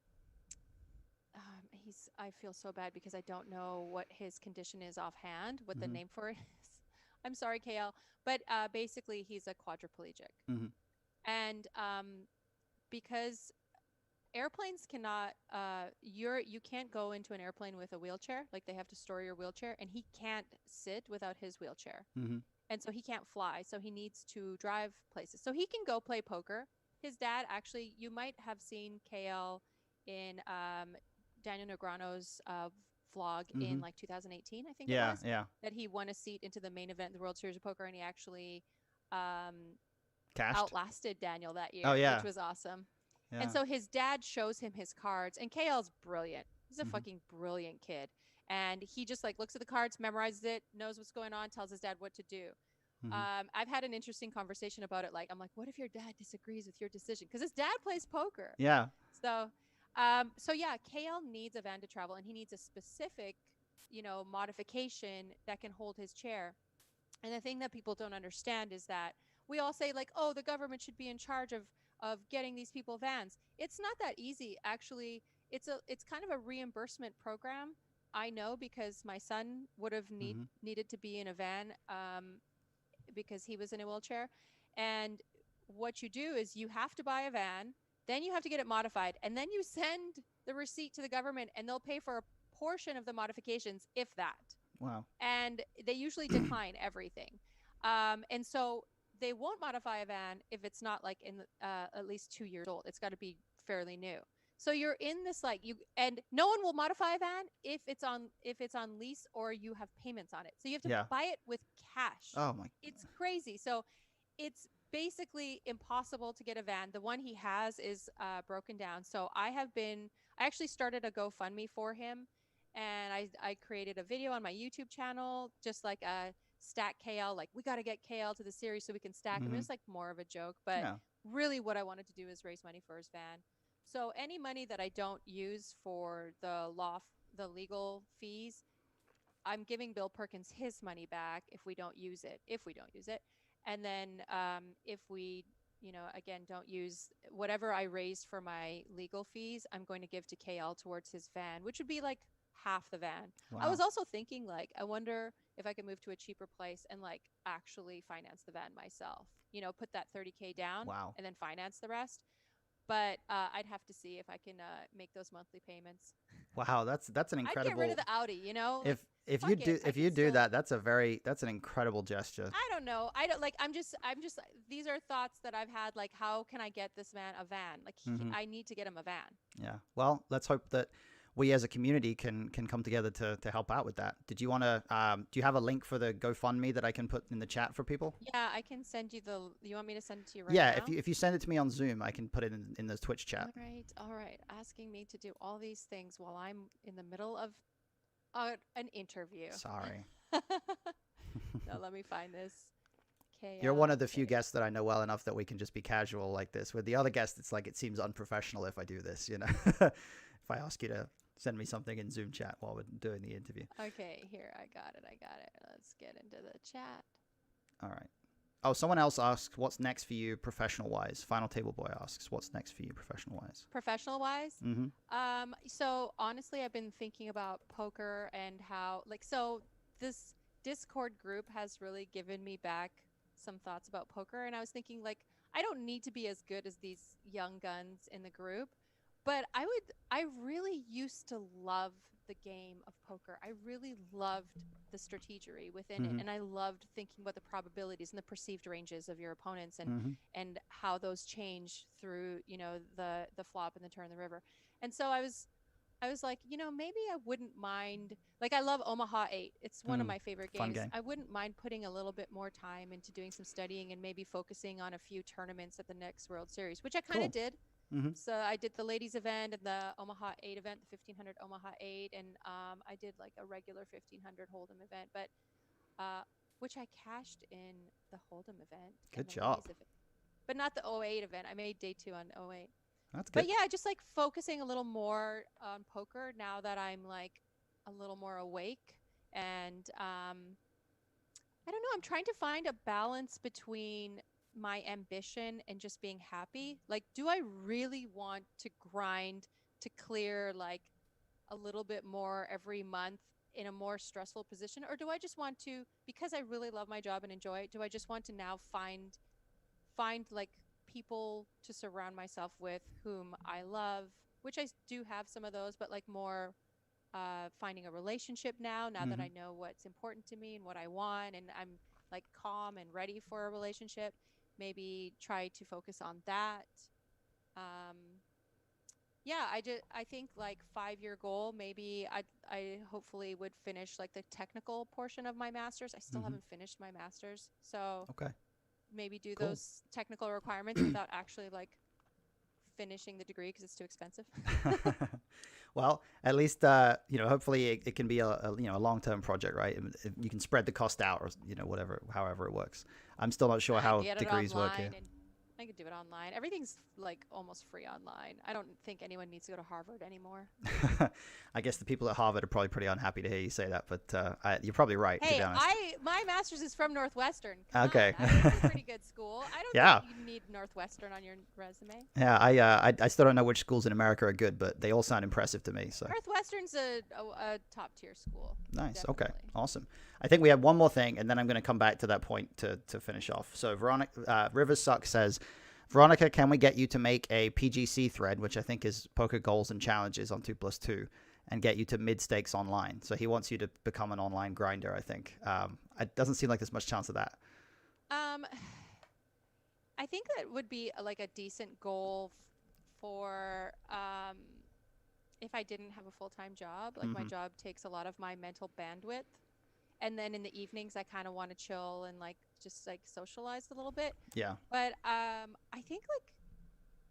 I feel so bad because I don't know what his condition is offhand, what the Mm-hmm. name for it is. I'm sorry, KL, but basically he's a quadriplegic, Mm-hmm. and because airplanes cannot, you can't go into an airplane with a wheelchair. Like, they have to store your wheelchair, and he can't sit without his wheelchair. Mm-hmm. And so he can't fly, so he needs to drive places. So he can go play poker. His dad, actually, you might have seen KL in Daniel Negreanu's vlog Mm-hmm. in, like, 2018, I think it Yeah. was, Yeah. that he won a seat into the main event of the World Series of Poker, and he actually um, Cashed. outlasted Daniel that Oh year, which yeah. was awesome. And Yeah. so his dad shows him his cards, and KL's brilliant. He's a Mm-hmm. fucking brilliant kid. And he just, like, looks at the cards, memorizes it, knows what's going on, tells his dad what to do. Mm-hmm. I've had an interesting conversation about it. Like, I'm like, what if your dad disagrees with your decision? Because his dad plays poker. Yeah. So, so yeah, KL needs a van to travel, and he needs a specific, modification that can hold his chair. And the thing that people don't understand is that we all say, like, oh, the government should be in charge of getting these people vans. It's not that easy, actually. It's kind of a reimbursement program. I know, because my son would have Mm-hmm. needed to be in a van, because he was in a wheelchair. And what you do is you have to buy a van, then you have to get it modified, and then you send the receipt to the government, and they'll pay for a portion of the modifications, if that. Wow. And they usually decline everything. And so they won't modify a van if it's not, like, in at least 2 years old. It's got to be fairly new. So you're in this, like, and no one will modify a van if it's on lease or you have payments on it. So you have to Yeah. buy it with cash. Oh my. It's crazy. So it's basically impossible to get a van. The one he has is broken down. So I actually started a GoFundMe for him, and I created a video on my YouTube channel, just like a stack KL, like, we got to get KL to the series so we can stack him. It Mm-hmm. was, like, more of a joke, but Yeah. really what I wanted to do is raise money for his van. So any money that I don't use for the legal fees, I'm giving Bill Perkins his money back if we don't use it. And then if we, again, don't use whatever I raised for my legal fees, I'm going to give to KL towards his van, which would be like half the van. I was Wow. also thinking, like, I wonder if I could move to a cheaper place and, like, actually finance the van myself, put that 30K down Wow. and then finance the rest. But I'd have to see if I can make those monthly payments. Wow. That's an I'd get rid of incredible. the Audi, like, If fuck you it. I if can you do still. that, that's an incredible gesture. I don't know. I don't, like. I'm just. These are thoughts that I've had. Like, how can I get this man a van? Like, Mm-hmm. I need to get him a van. Yeah. Well, let's hope that we as a community can come together to help out with that. Did you want to? Do you have a link for the GoFundMe that I can put in the chat for people? Yeah, I can send you the. You want me to send it to you right Yeah. now? If you send it to me on Zoom, I can put it in the Twitch chat. All right. Asking me to do all these things while I'm in the middle of an interview. Sorry. Now let me find this. You're one of the few chaotic. guests that I know well enough that we can just be casual like this. With the other guests, it's like it seems unprofessional if I do this, you know. If I ask you to send me something in Zoom chat while we're doing the interview. Okay, here, I got it. I got it. Let's get into the chat. All right. Oh, someone else asks, what's next for you professional wise? Final Table Boy asks, what's next for you professional wise? Professional wise, Mm-hmm. so honestly, I've been thinking about poker and how, like, so this Discord group has really given me back some thoughts about poker. And I was thinking, like, I don't need to be as good as these young guns in the group, but I really used to love the game of poker. I really loved the strategery within it. Mm-hmm. And I loved thinking about the probabilities and the perceived ranges of your opponents Mm-hmm. and how those change through, the flop and the turn of the river. And so I was like, maybe I wouldn't mind, like, I love Omaha 8. It's one of Mm. my favorite Fun games. game. I wouldn't mind putting a little bit more time into doing some studying and maybe focusing on a few tournaments at the next World Series, which I kind of Cool. did. Mm-hmm. So I did the ladies event and the Omaha 8 event, the 1500 Omaha 8, and I did like a regular 1500 Hold'em event, but which I cashed in the Hold'em event and Good the ladies job. event, but not the '08 event. I made day 2 on '08. That's But good. yeah, just like focusing a little more on poker now that I'm like a little more awake. And I don't know, I'm trying to find a balance between my ambition and just being happy. Like, do I really want to grind to clear like a little bit more every month in a more stressful position? Or do I just want to, because I really love my job and enjoy it, do I just want to now find like people to surround myself with whom I love, which I do have some of those, but like more finding a relationship now that Mm-hmm. I know what's important to me and what I want, and I'm like calm and ready for a relationship. Maybe try to focus on that. Um, yeah, I think like 5-year goal. Maybe I hopefully would finish like the technical portion of my master's. I still Mm-hmm. haven't finished my master's, so Okay. maybe do Cool. those technical requirements without actually like finishing the degree because it's too expensive. Well, at least hopefully it can be a long-term project, right? You can spread the cost out, or whatever, however it works. I'm still not sure I how get it degrees work online here. and I could do it online. Everything's like almost free online. I don't think anyone needs to go to Harvard anymore. I guess the people at Harvard are probably pretty unhappy to hear you say that, but you're probably right, to be Hey, honest. my master's is from Northwestern. Come on. Okay. It's a pretty good school. I don't think Yeah. you need Northwestern on your resume. Yeah, I still don't know which schools in America are good, but they all sound impressive to me. So Northwestern's a top tier school. nice. Okay, Definitely. awesome. I think we have one more thing, and then I'm going to come back to that point to finish off. So Veronica Rivers Suck says, Veronica, can we get you to make a PGC thread, which I think is poker goals and challenges on 2+2, and get you to mid stakes online? So he wants you to become an online grinder. I think it doesn't seem like there's much chance of that. Um, I think that would be like a decent goal for if I didn't have a full-time job. Like my Hmm. job takes a lot of my mental bandwidth. And then in the evenings I kind of want to chill and like just like socialize a little bit. Yeah. But I think like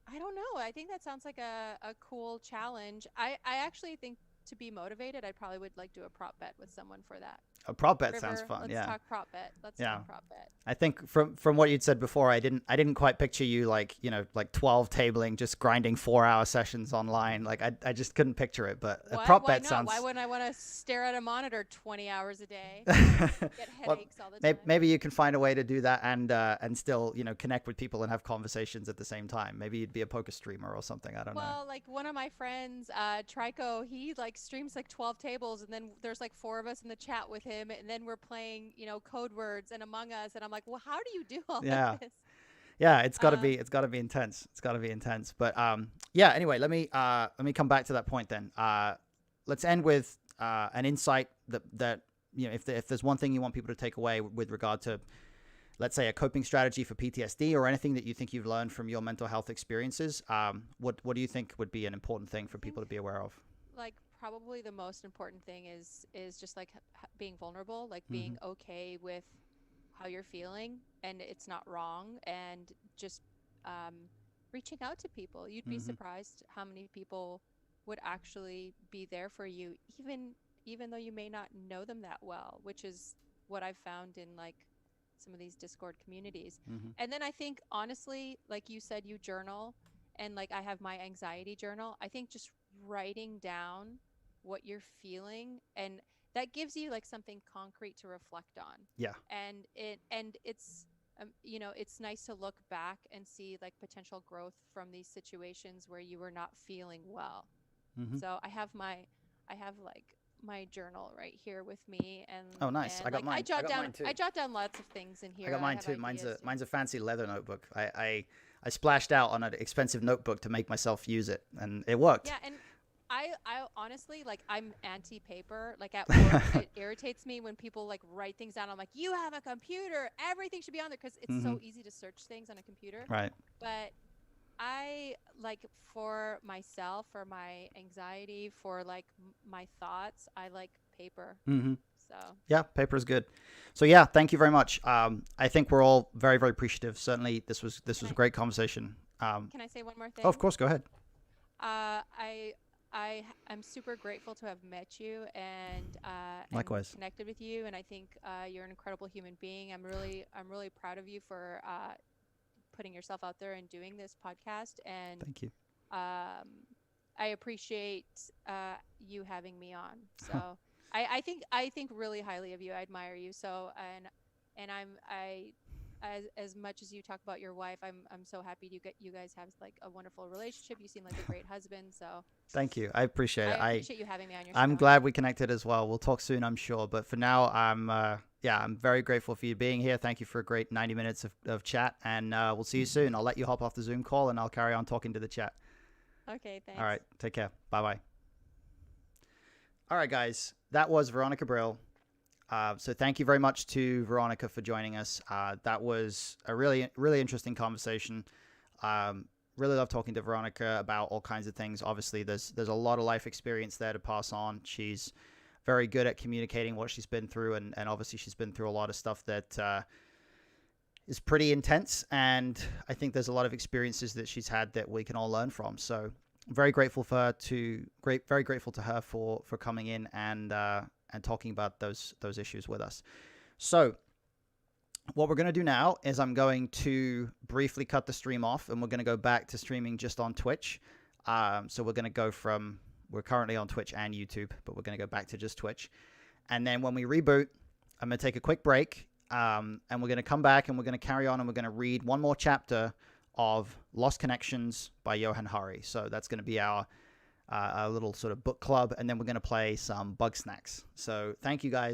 I don't know. I think that sounds like a cool challenge. I actually think to be motivated, I probably would like do a prop bet with someone for that. A prop bet sounds River, fun. let's Yeah. talk prop bet. Let's Yeah. talk prop bet. I think from what you'd said before, I didn't quite picture you like like 12 tabling, just grinding 4-hour sessions online. Like I just couldn't picture it. But a What? prop Why bet not? Why sounds. wouldn't I want to stare at a monitor 20 hours a day? Get Well, headaches all the time. maybe you can find a way to do that and still connect with people and have conversations at the same time. Maybe you'd be a poker streamer or something. I don't know. Well, like one of my friends, Trico, he like streams like 12 tables, and then there's like 4 of us in the chat with him, and then we're playing, code words and Among Us, and I'm like, well, how do you do all of Yeah. this? Yeah, Um, it's got to be intense. It's got to be intense. But yeah. Anyway, let me come back to that point then. Let's end with an insight that if there's one thing you want people to take away with regard to, let's say, a coping strategy for PTSD or anything that you think you've learned from your mental health experiences, what do you think would be an important thing I for people think to be aware of? like probably the most important thing is just like being vulnerable, like Hmm. being okay with how you're feeling, and it's not wrong, and just um, reaching out to people. You'd be Hmm. surprised how many people would actually be there for you, even though you may not know them that well, which is what I've found in like some of these Discord communities. Mm-hmm. And then I think honestly, like you said, you journal, and like I have my anxiety journal. I think just writing down what you're feeling, and that gives you like something concrete to reflect on. Yeah. And it's nice to look back and see like potential growth from these situations where you were not feeling well. Mm-hmm. So I have like my journal right here with me, Oh, nice. and like I got mine too. I jot down lots of things in I here. got I mine have too. ideas too. Mine's a fancy leather notebook. I splashed out on an expensive notebook to make myself use it, and it worked. Yeah, and I honestly, like, I'm anti-paper. Like at work, it irritates me when people like write things down. I'm like, you have a computer, everything should be on there, because it's Mm-hmm. so easy to search things on a computer. Right. But I like, for myself, for my anxiety, for like my thoughts, I like paper. Mm-hmm. So Yeah, paper is good. So yeah, thank you very much. I think we're all very, very appreciative. Certainly, this can was a I great conversation. can I say one more Oh, of thing? course, go ahead. Uh, I I'm super grateful to have met you and Likewise. connected with you, and I think you're an incredible human being. I'm really proud of you for putting yourself out there and doing this podcast, and Thank you. um, I appreciate you having me on. So I think really highly of you. I admire you. So and I as much as you talk about your wife, I'm so happy you guys have like a wonderful relationship. You seem like a great husband. So Thank you. I appreciate I it. appreciate you having me on your I'm show. glad we connected as well. We'll talk soon, I'm sure. But for now, I'm very grateful for you being here. Thank you for a great 90 minutes of chat, and we'll see you soon. I'll let you hop off the Zoom call, and I'll carry on talking to the chat. Okay, All thanks. right. Take care. Bye bye. All right, guys. That was Veronica Brill. So thank you very much to Veronica for joining us. That was a really, really interesting conversation. Really love talking to Veronica about all kinds of things. Obviously, there's a lot of life experience there to pass on. She's very good at communicating what she's been through, and obviously she's been through a lot of stuff that is pretty intense. And I think there's a lot of experiences that she's had that we can all learn from. So very grateful for her very grateful to her for coming in and talking about those issues with us. So what we're going to do now is I'm going to briefly cut the stream off, and we're going to go back to streaming just on Twitch. So we're going to go from, we're currently on Twitch and YouTube, but we're going to go back to just Twitch. And then when we reboot, I'm going to take a quick break, and we're going to come back and we're going to carry on, and we're going to read one more chapter of Lost Connections by Johan Hari. So that's going to be our little sort of book club, and then we're going to play some Bug Snacks. So thank you guys.